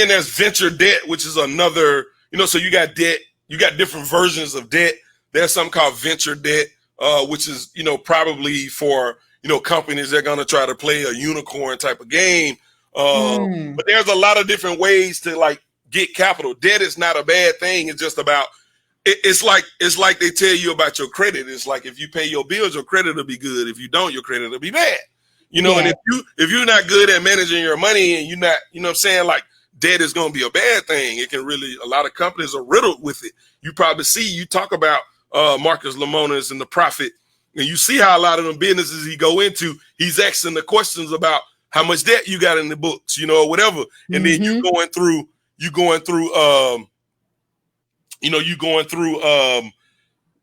there's venture debt, which is another, so you got debt, you got different versions of debt. There's something called venture debt, which is, probably for, companies that are going to try to play a unicorn type of game. But there's a lot of different ways to like get capital. Debt is not a bad thing. It's just about, it's like they tell you about your credit. It's like, if you pay your bills, your credit will be good. If you don't, your credit will be bad. And if you're not good at managing your money and you're not, what I'm saying, like, debt is going to be a bad thing. It can really, a lot of companies are riddled with it. You probably see, you talk about Marcus Lemonis and the Prophet, and you see how a lot of them businesses he go into, he's asking the questions about how much debt you got in the books, or whatever. And then you going through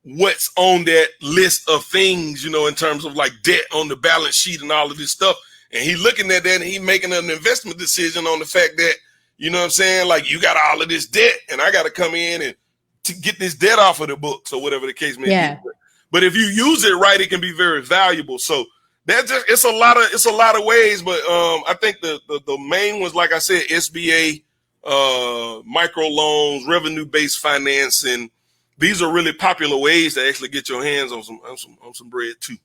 what's on that list of things, in terms of like debt on the balance sheet and all of this stuff. And he looking at that and he making an investment decision on the fact that, like, you got all of this debt and I got to come in and to get this debt off of the books or whatever the case may be. But if you use it right, it can be very valuable. So it's a lot of ways. But I think the main ones, like I said, SBA, microloans, revenue-based financing. These are really popular ways to actually get your hands on some bread too.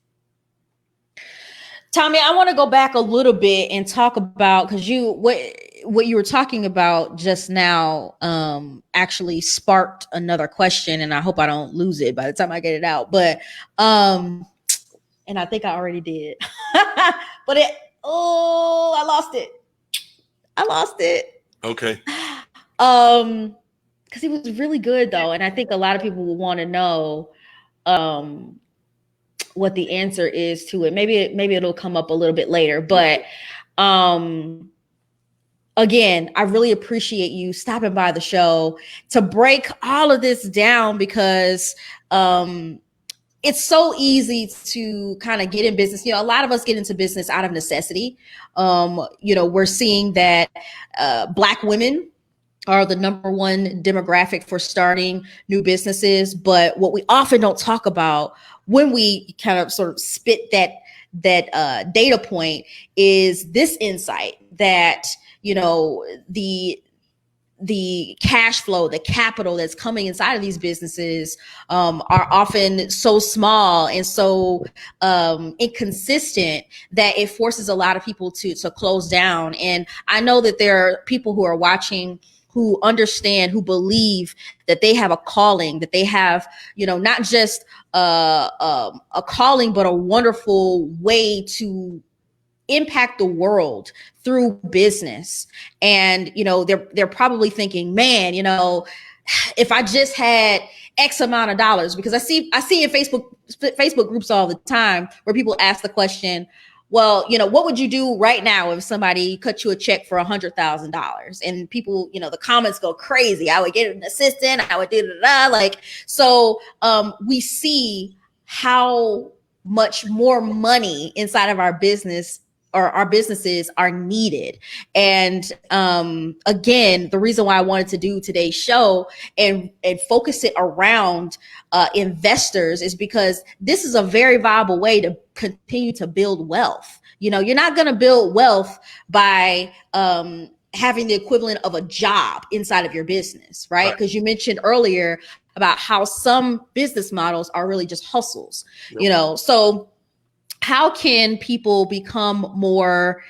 Tommie, I want to go back a little bit and talk about, because what you were talking about just now actually sparked another question, and I hope I don't lose it by the time I get it out. But and I think I already did. But I lost it. Okay. because it was really good though. And I think a lot of people will want to know what the answer is to it. Maybe it'll come up a little bit later, but again, I really appreciate you stopping by the show to break all of this down, because it's so easy to kind of get in business. A lot of us get into business out of necessity. We're seeing that Black women are the number one demographic for starting new businesses. But what we often don't talk about when we kind of sort of spit that data point is this insight that, the cash flow, the capital that's coming inside of these businesses are often so small and so inconsistent that it forces a lot of people to close down. And I know that there are people who are watching who understand, who believe that they have a calling, that they have, not just a calling, but a wonderful way to impact the world through business. And they're probably thinking, man, if I just had X amount of dollars, because I see in Facebook groups all the time where people ask the question, well, what would you do right now if somebody cut you a check for $100,000? And people, the comments go crazy. I would get an assistant. I would do like, so we see how much more money inside of our business or our businesses are needed. And again, the reason why I wanted to do today's show and focus it around investors is because this is a very viable way to continue to build wealth. You're not going to build wealth by having the equivalent of a job inside of your business, right? Because you mentioned earlier about how some business models are really just hustles, so how can people become more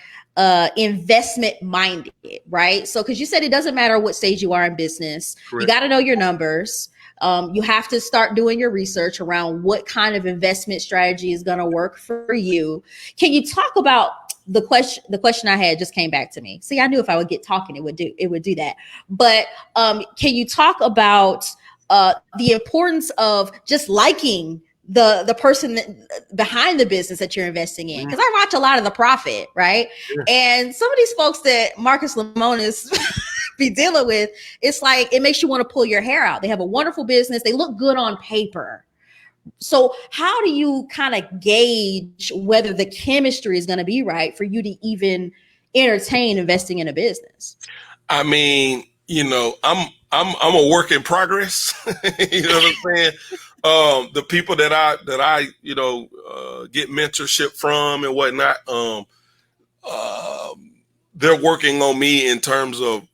investment minded, right? So, because you said it doesn't matter what stage you are in business, you got to know your numbers. You have to start doing your research around what kind of investment strategy is going to work for you. Can you talk about the question I had just came back to me? See, I knew if I would get talking, it would do that. But can you talk about the importance of just liking the person behind the business that you're investing in? Because I watch a lot of the profit, right? Yeah. And some of these folks that Marcus Lemonis be dealing with, it's like it makes you want to pull your hair out. They have a wonderful business. They look good on paper. So how do you kind of gauge whether the chemistry is going to be right for you to even entertain investing in a business? I mean, I'm a work in progress. You know what I'm saying? The people that I get mentorship from and whatnot, they're working on me in terms of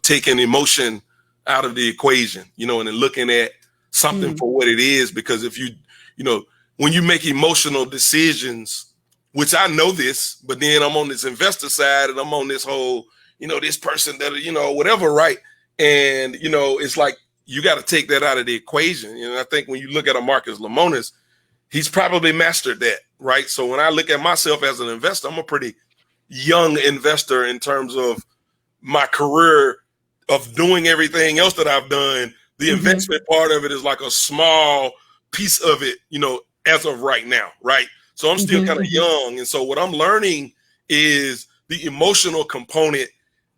taking emotion out of the equation, and then looking at something for what it is. Because if when you make emotional decisions, which I know this, but then I'm on this investor side and I'm on this whole, this person that, whatever, right? And, it's like, you got to take that out of the equation. And I think when you look at a Marcus Lemonis, he's probably mastered that, right? So when I look at myself as an investor, I'm a pretty young investor in terms of my career of doing everything else that I've done. The investment part of it is like a small piece of it, as of right now, right? So I'm still kind of young. And so what I'm learning is the emotional component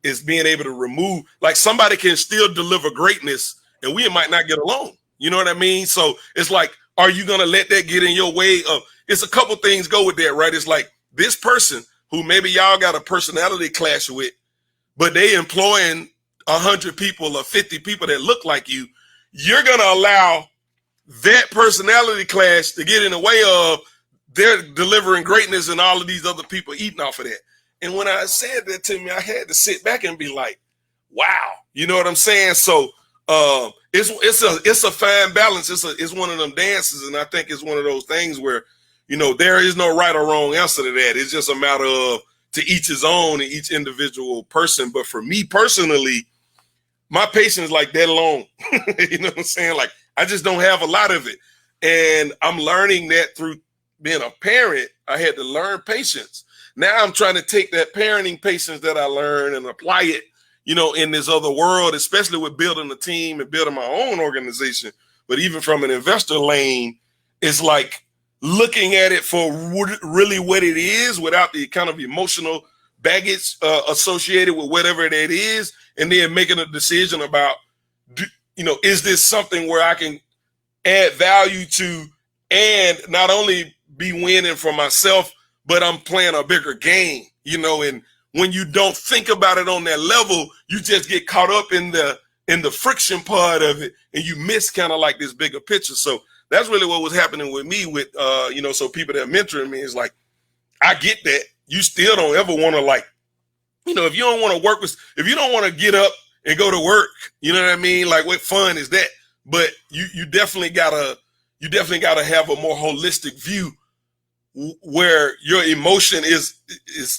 is being able to remove, like somebody can still deliver greatness and we might not get along. You know what I mean? So it's like, are you going to let that get in your way of, it's a couple things go with that, right? It's like this person who maybe y'all got a personality clash with, but they employing 100 people or 50 people that look like you. You're going to allow that personality clash to get in the way of they're delivering greatness and all of these other people eating off of that. And when I said that to me, I had to sit back and be like, wow, you know what I'm saying? So it's a fine balance. It's one of them dances. And I think it's one of those things where, there is no right or wrong answer to that. It's just a matter of to each his own and each individual person. But for me personally, my patience is like that long. You know what I'm saying? Like, I just don't have a lot of it. And I'm learning that through being a parent. I had to learn patience. Now I'm trying to take that parenting patience that I learned and apply it, in this other world, especially with building a team and building my own organization. But even from an investor lane, it's like looking at it for really what it is without the kind of emotional baggage associated with whatever that is, and then making a decision about, is this something where I can add value to and not only be winning for myself, but I'm playing a bigger game, and when you don't think about it on that level, you just get caught up in the friction part of it, and you miss kind of like this bigger picture. So that's really what was happening with me with, so people that are mentoring me is like, I get that. You still don't ever want to if you don't want to work if you don't want to get up and go to work, you know what I mean? Like, what fun is that? But you definitely gotta have a more holistic view where your emotion is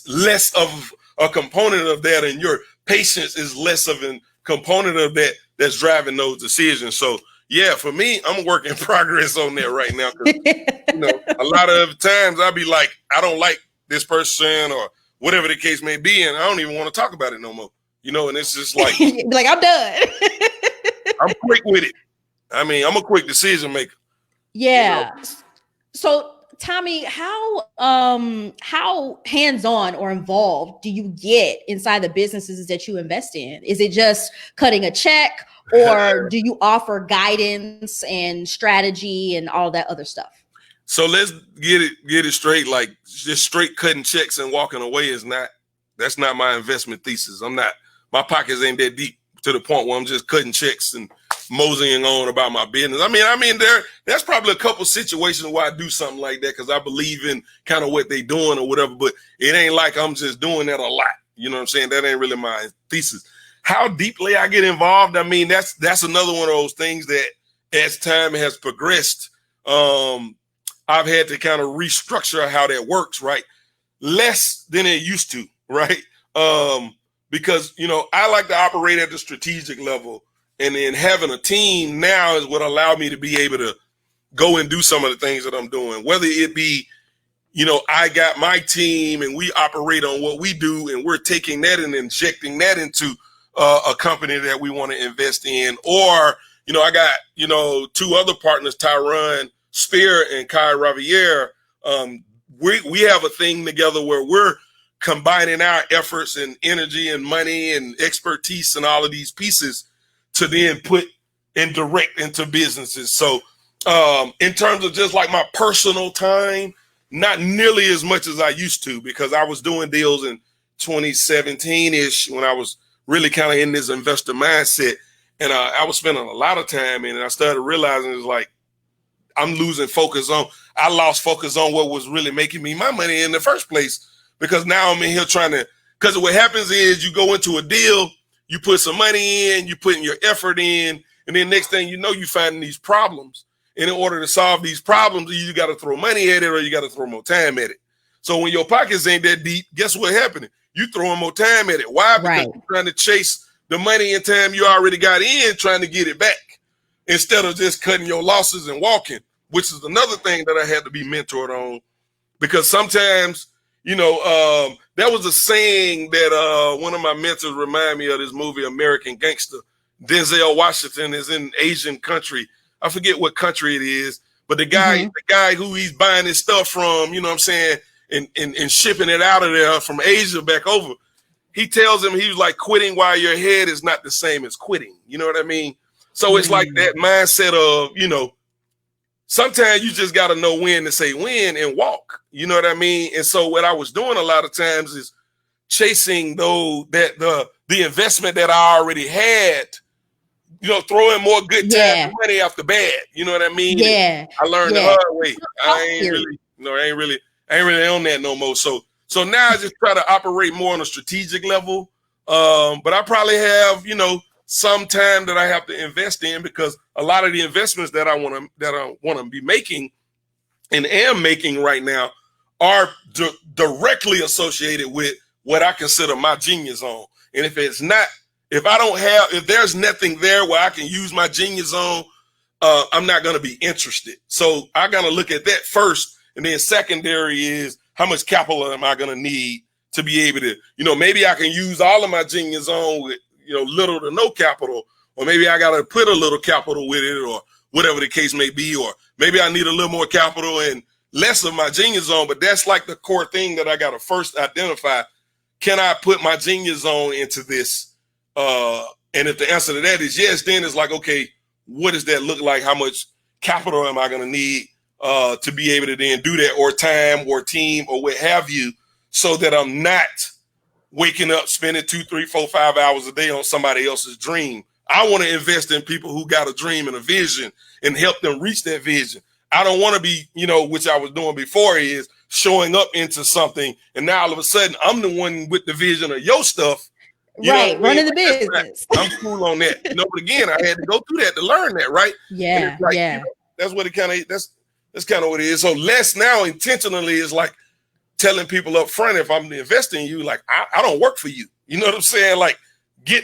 less of a component of that, and your patience is less of a component of that that's driving those decisions. So yeah, for me, I'm a work in progress on that right now. 'Cause, a lot of times I'll be like, I don't like this person or whatever the case may be, and I don't even want to talk about it no more. And it's just like, I'm done. I'm quick with it. I mean, I'm a quick decision maker. Yeah. So Tommie, how hands-on or involved do you get inside the businesses that you invest in? Is it just cutting a check, or do you offer guidance and strategy and all that other stuff? So let's get it straight. Like, just straight cutting checks and walking away that's not my investment thesis. My pockets ain't that deep to the point where I'm just cutting checks and moseying on about my business. I mean, there's probably a couple situations where I do something like that because I believe in kind of what they doing or whatever, but it ain't like I'm just doing that a lot. You know what I'm saying? That ain't really my thesis. How deeply I get involved, I mean, that's another one of those things that as time has progressed, I've had to kind of restructure how that works, right? Less than it used to, right? Because, I like to operate at the strategic level, and then having a team now is what allowed me to be able to go and do some of the things that I'm doing, whether it be, I got my team and we operate on what we do, and we're taking that and injecting that into a company that we want to invest in. Or, I got, two other partners, Tyron Spear and Kai Raviere. We have a thing together where we're combining our efforts and energy and money and expertise and all of these pieces to then put and direct into businesses. So in terms of just like my personal time, not nearly as much as I used to, because I was doing deals in 2017-ish when I was really kind of in this investor mindset. And I was spending a lot of time in it. And I started realizing it's like, I lost focus on what was really making me my money in the first place, because now I'm in here because what happens is you go into a deal, you put some money in, you putting your effort in, and then next thing you know, you finding these problems. And in order to solve these problems, you got to throw money at it, or you got to throw more time at it. So when your pockets ain't that deep, guess what happened? You throwing more time at it. Why? Because you're trying to chase the money and time you already got in, trying to get it back, instead of just cutting your losses and walking, which is another thing that I had to be mentored on. Because sometimes, there was a saying that one of my mentors reminded me of, this movie American Gangster. Denzel Washington is in Asian country. I forget what country it is, but the guy who he's buying his stuff from, you know what I'm saying, and shipping it out of there from Asia back over, he tells him, he was like, quitting while your head is not the same as quitting. You know what I mean? So it's like that mindset of, sometimes you just got to know when to say when and walk. You know what I mean? And so what I was doing a lot of times is chasing the investment that I already had, throwing more good time and money after bad. You know what I mean? Yeah. I learned the hard way. I ain't really on that no more. So now I just try to operate more on a strategic level. But I probably have, some time that I have to invest in, because a lot of the investments that I want to be making and am making right now are directly associated with what I consider my genius zone. And if there's nothing there where I can use my genius zone, I'm not going to be interested. So I got to look at that first. And then secondary is, how much capital am I going to need to be able to, maybe I can use all of my genius zone with, little to no capital, or maybe I got to put a little capital with it, or whatever the case may be, or maybe I need a little more capital and less of my genius zone. But that's like the core thing that I got to first identify. Can I put my genius zone into this? And if the answer to that is yes, then it's like, okay, what does that look like? How much capital am I going to need to be able to then do that, or time, or team, or what have you, so that I'm not waking up, spending 2, 3, 4, 5 hours a day on somebody else's dream. I want to invest in people who got a dream and a vision and help them reach that vision. I don't want to be, which I was doing before, is showing up into something and now all of a sudden I'm the one with the vision of your stuff. Right, running the business. I'm cool on that. But again, I had to go through that to learn that, right? Yeah, like, yeah. That's what it kind of, that's kind of what it is. So less now intentionally is like telling people up front, if I'm investing in you, like I don't work for you. You know what I'm saying? Like,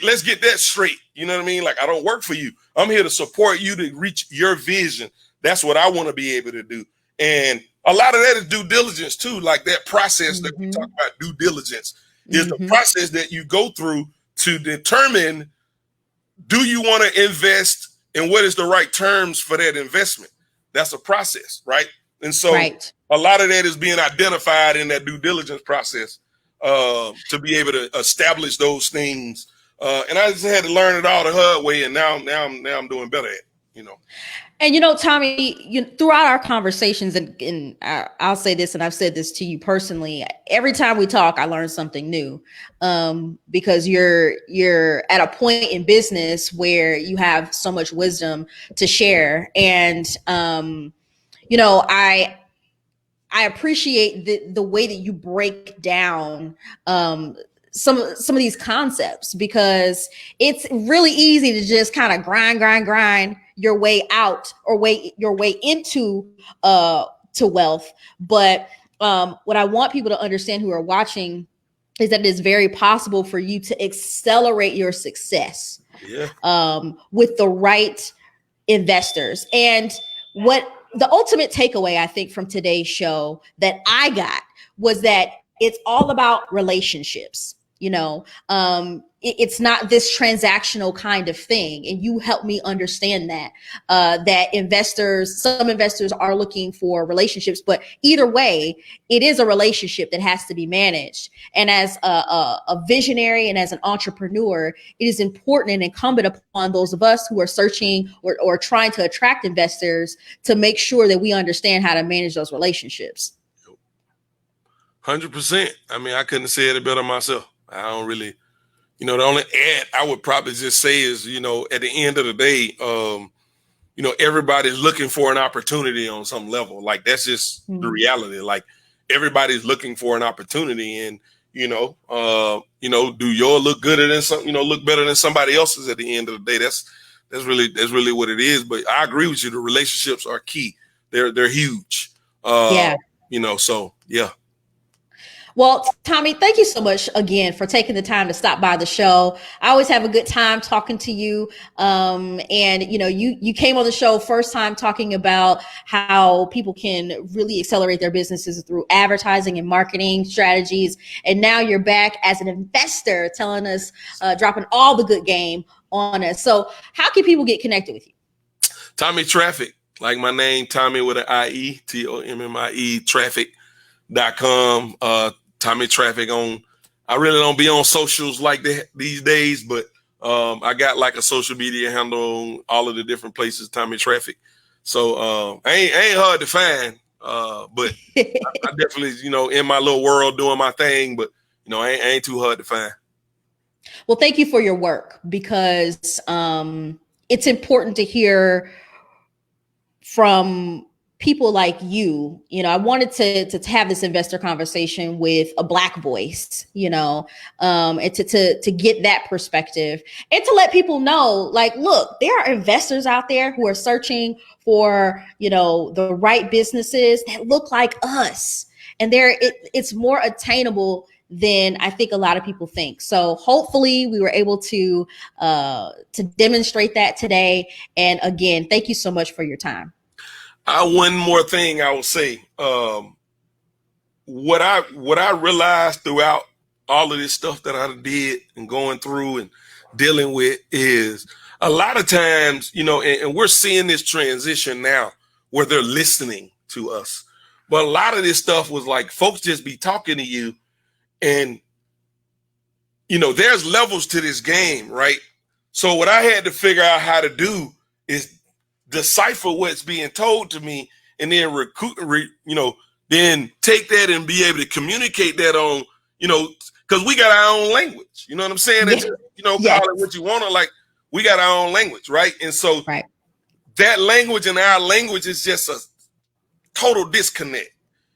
let's get that straight. You know what I mean? Like, I don't work for you. I'm here to support you to reach your vision. That's what I want to be able to do. And a lot of that is due diligence too. Like that process that we talk about, due diligence, is the process that you go through to determine, do you want to invest and what is the right terms for that investment? That's a process, right? And so a lot of that is being identified in that due diligence process to be able to establish those things. And I just had to learn it all the hard way, and now I'm doing better at it, And Tommie, throughout our conversations, and I'll say this, and I've said this to you personally, every time we talk, I learn something new, because you're at a point in business where you have so much wisdom to share, and I appreciate the way that you break down some of these concepts, because it's really easy to just kind of grind your way out, or your way into to wealth. But what I want people to understand who are watching is that it is very possible for you to accelerate your success with the right investors. And what the ultimate takeaway, I think, from today's show that I got was that it's all about relationships. It's not this transactional kind of thing. And you helped me understand that, some investors are looking for relationships, but either way, it is a relationship that has to be managed. And as a visionary and as an entrepreneur, it is important and incumbent upon those of us who are searching or trying to attract investors to make sure that we understand how to manage those relationships. 100%. I mean, I couldn't say it better myself. I don't really, the only ad I would probably just say is, at the end of the day, everybody's looking for an opportunity on some level. Like, that's just the reality. Like, everybody's looking for an opportunity, and, do yours look gooder than some, look better than somebody else's at the end of the day? That's really what it is. But I agree with you. The relationships are key. They're huge. So yeah. Well, Tommie, thank you so much again for taking the time to stop by the show. I always have a good time talking to you. And you came on the show first time talking about how people can really accelerate their businesses through advertising and marketing strategies. And now you're back as an investor, telling us, dropping all the good game on us. So how can people get connected with you? Tommie Traffic, like my name, Tommie with an IE, TOMMIE, traffic.com. Tommie Traffic on. I really don't be on socials like that these days, but I got like a social media handle on all of the different places, Tommie Traffic. So ain't hard to find, but I definitely, in my little world doing my thing, but ain't too hard to find. Well, thank you for your work, because it's important to hear from people like you. I wanted to have this investor conversation with a Black voice, and to get that perspective, and to let people know, like, look, there are investors out there who are searching for, the right businesses that look like us, and it's more attainable than I think a lot of people think. So hopefully we were able to demonstrate that today. And again, thank you so much for your time. One more thing I will say, what I realized throughout all of this stuff that I did and going through and dealing with is a lot of times, and we're seeing this transition now where they're listening to us. But a lot of this stuff was like folks just be talking to you, and there's levels to this game, right? So what I had to figure out how to do is decipher what's being told to me, and then then take that and be able to communicate that on, because we got our own language. You know what I'm saying? Yes. Call it what you want to, like, we got our own language, right? And so that language and our language is just a total disconnect.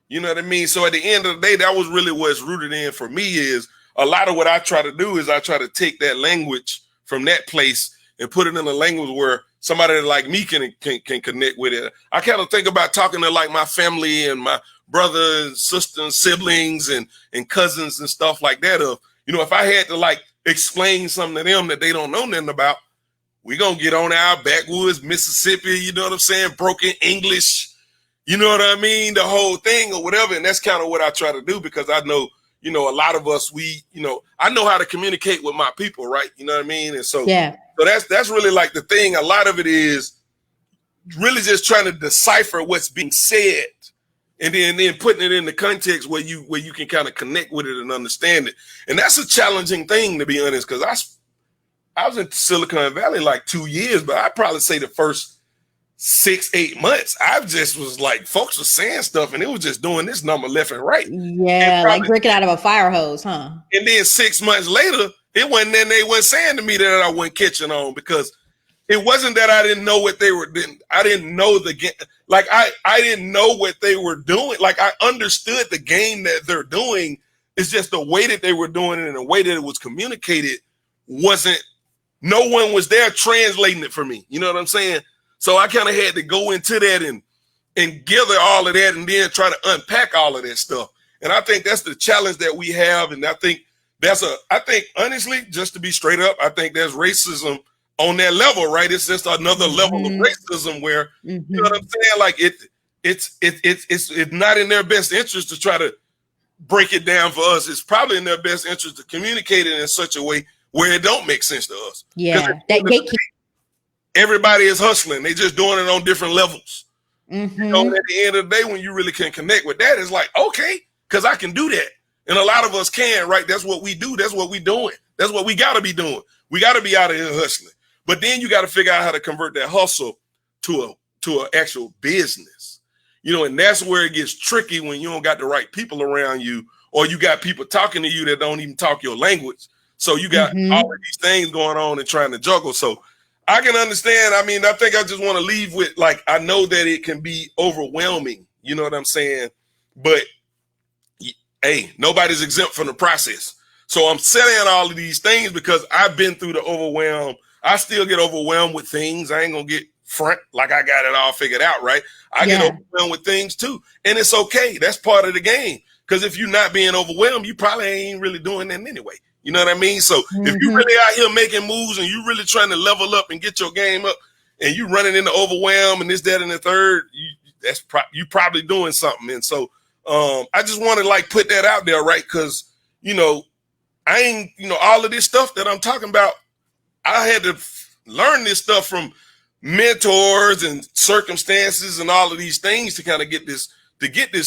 You know what I mean? So at the end of the day, that was really what's rooted in for me. Is a lot of what I try to do is I try to take that language from that place and put it in a language where somebody like me can connect with it. I kind of think about talking to like my family and my brother and sister and siblings and cousins and stuff like that. If I had to like explain something to them that they don't know nothing about, we gonna get on our backwoods Mississippi, you know what I'm saying? Broken English, you know what I mean? The whole thing or whatever. And that's kind of what I try to do, because I know, a lot of us, I know how to communicate with my people, right? You know what I mean? And so, so that's really like the thing. A lot of it is really just trying to decipher what's being said, and then putting it in the context where you can kind of connect with it and understand it. And that's a challenging thing, to be honest, because I was in Silicon Valley like 2 years, but I'd probably say the first 6-8 months, I just was like, folks were saying stuff and it was just doing this number left and right. Yeah, like drinking out of a fire hose, huh? And then 6 months later, it wasn't then they weren't saying to me that I wasn't catching on, because it wasn't that I didn't know what they were doing. I didn't know the game. Like I didn't know what they were doing. Like I understood the game that they're doing. It's just the way that they were doing it and the way that it was communicated wasn't, no one was there translating it for me. You know what I'm saying? So I kind of had to go into that and gather all of that and then try to unpack all of that stuff. And I think that's the challenge that we have. And I think honestly, just to be straight up, I think there's racism on that level, right? It's just another level of racism where, you know what I'm saying? Like it's not in their best interest to try to break it down for us. It's probably in their best interest to communicate it in such a way where it don't make sense to us. Yeah, that gatekeeper. Everybody is hustling. They just doing it on different levels. At the end of the day, when you really can connect with that, it's like, okay, because I can do that. And a lot of us can, right? That's what we do. That's what we doing. That's what we got to be doing. We got to be out of here hustling. But then you got to figure out how to convert that hustle to an actual business. And that's where it gets tricky when you don't got the right people around you, or you got people talking to you that don't even talk your language. So you got all of these things going on and trying to juggle. So I can understand. I mean, I think I just want to leave with, like, I know that it can be overwhelming. You know what I'm saying? But hey, nobody's exempt from the process. So I'm saying all of these things because I've been through the overwhelm. I still get overwhelmed with things. I ain't gonna get front like I got it all figured out, right? I get overwhelmed with things too. And it's okay. That's part of the game. Because if you're not being overwhelmed, you probably ain't really doing that anyway. You know what I mean? So if you really out here making moves and you really trying to level up and get your game up, and you running into overwhelm and this, that, and the third, you probably doing something. And so I just want to like put that out there, right? Because, I ain't, all of this stuff that I'm talking about, I had to learn this stuff from mentors and circumstances and all of these things to kind of get this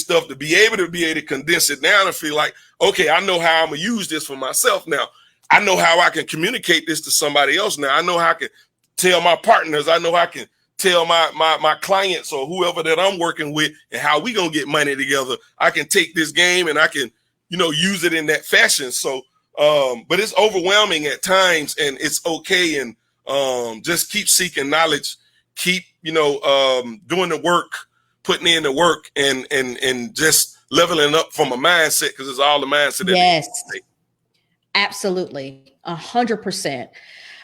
stuff, to be able to condense it down and feel like, okay, I know how I'm gonna use this for myself now. I know how I can communicate this to somebody else now. I know how I can tell my partners. I know how I can tell my clients or whoever that I'm working with and how we gonna get money together. I can take this game and I can, use it in that fashion. So, but it's overwhelming at times, and it's okay. And just keep seeking knowledge, keep, doing the work, putting in the work, and just leveling up from a mindset, because it's all the mindset. Yes, absolutely, 100%.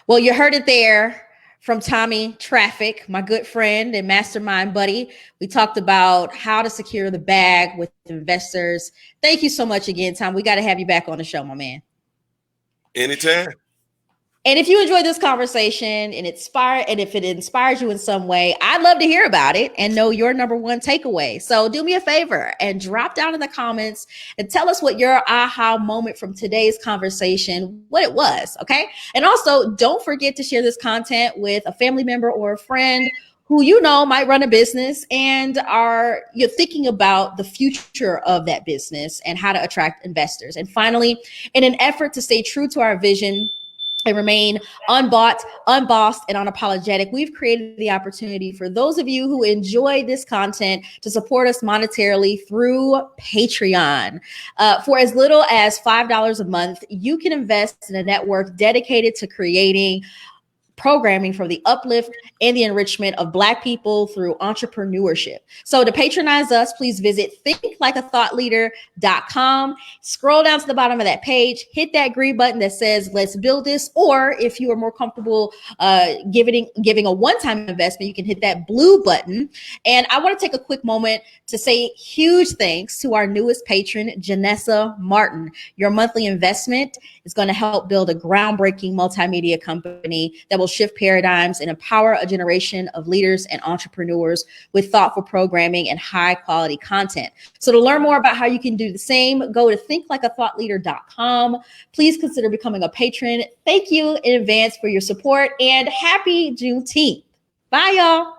Well, you heard it there from Tommie Traffic, my good friend and mastermind buddy. We talked about how to secure the bag with investors. Thank you so much again, Tom. We got to have you back on the show, my man. Anytime. And if you enjoyed this conversation and if it inspires you in some way, I'd love to hear about it and know your number one takeaway. So do me a favor and drop down in the comments and tell us what your aha moment from today's conversation, what it was, okay? And also don't forget to share this content with a family member or a friend who you know might run a business and you're thinking about the future of that business and how to attract investors. And finally, in an effort to stay true to our vision and remain unbought, unbossed, and unapologetic, we've created the opportunity for those of you who enjoy this content to support us monetarily through Patreon. For as little as $5 a month, you can invest in a network dedicated to creating programming for the uplift and the enrichment of Black people through entrepreneurship. So to patronize us, please visit thinklikeathoughtleader.com. Scroll down to the bottom of that page, hit that green button that says, let's build this. Or if you are more comfortable giving a one-time investment, you can hit that blue button. And I want to take a quick moment to say huge thanks to our newest patron, Janessa Martin. Your monthly investment is going to help build a groundbreaking multimedia company that will shift paradigms and empower a generation of leaders and entrepreneurs with thoughtful programming and high quality content. So to learn more about how you can do the same, go to thinklikeathoughtleader.com. Please consider becoming a patron. Thank you in advance for your support and happy Juneteenth. Bye, y'all.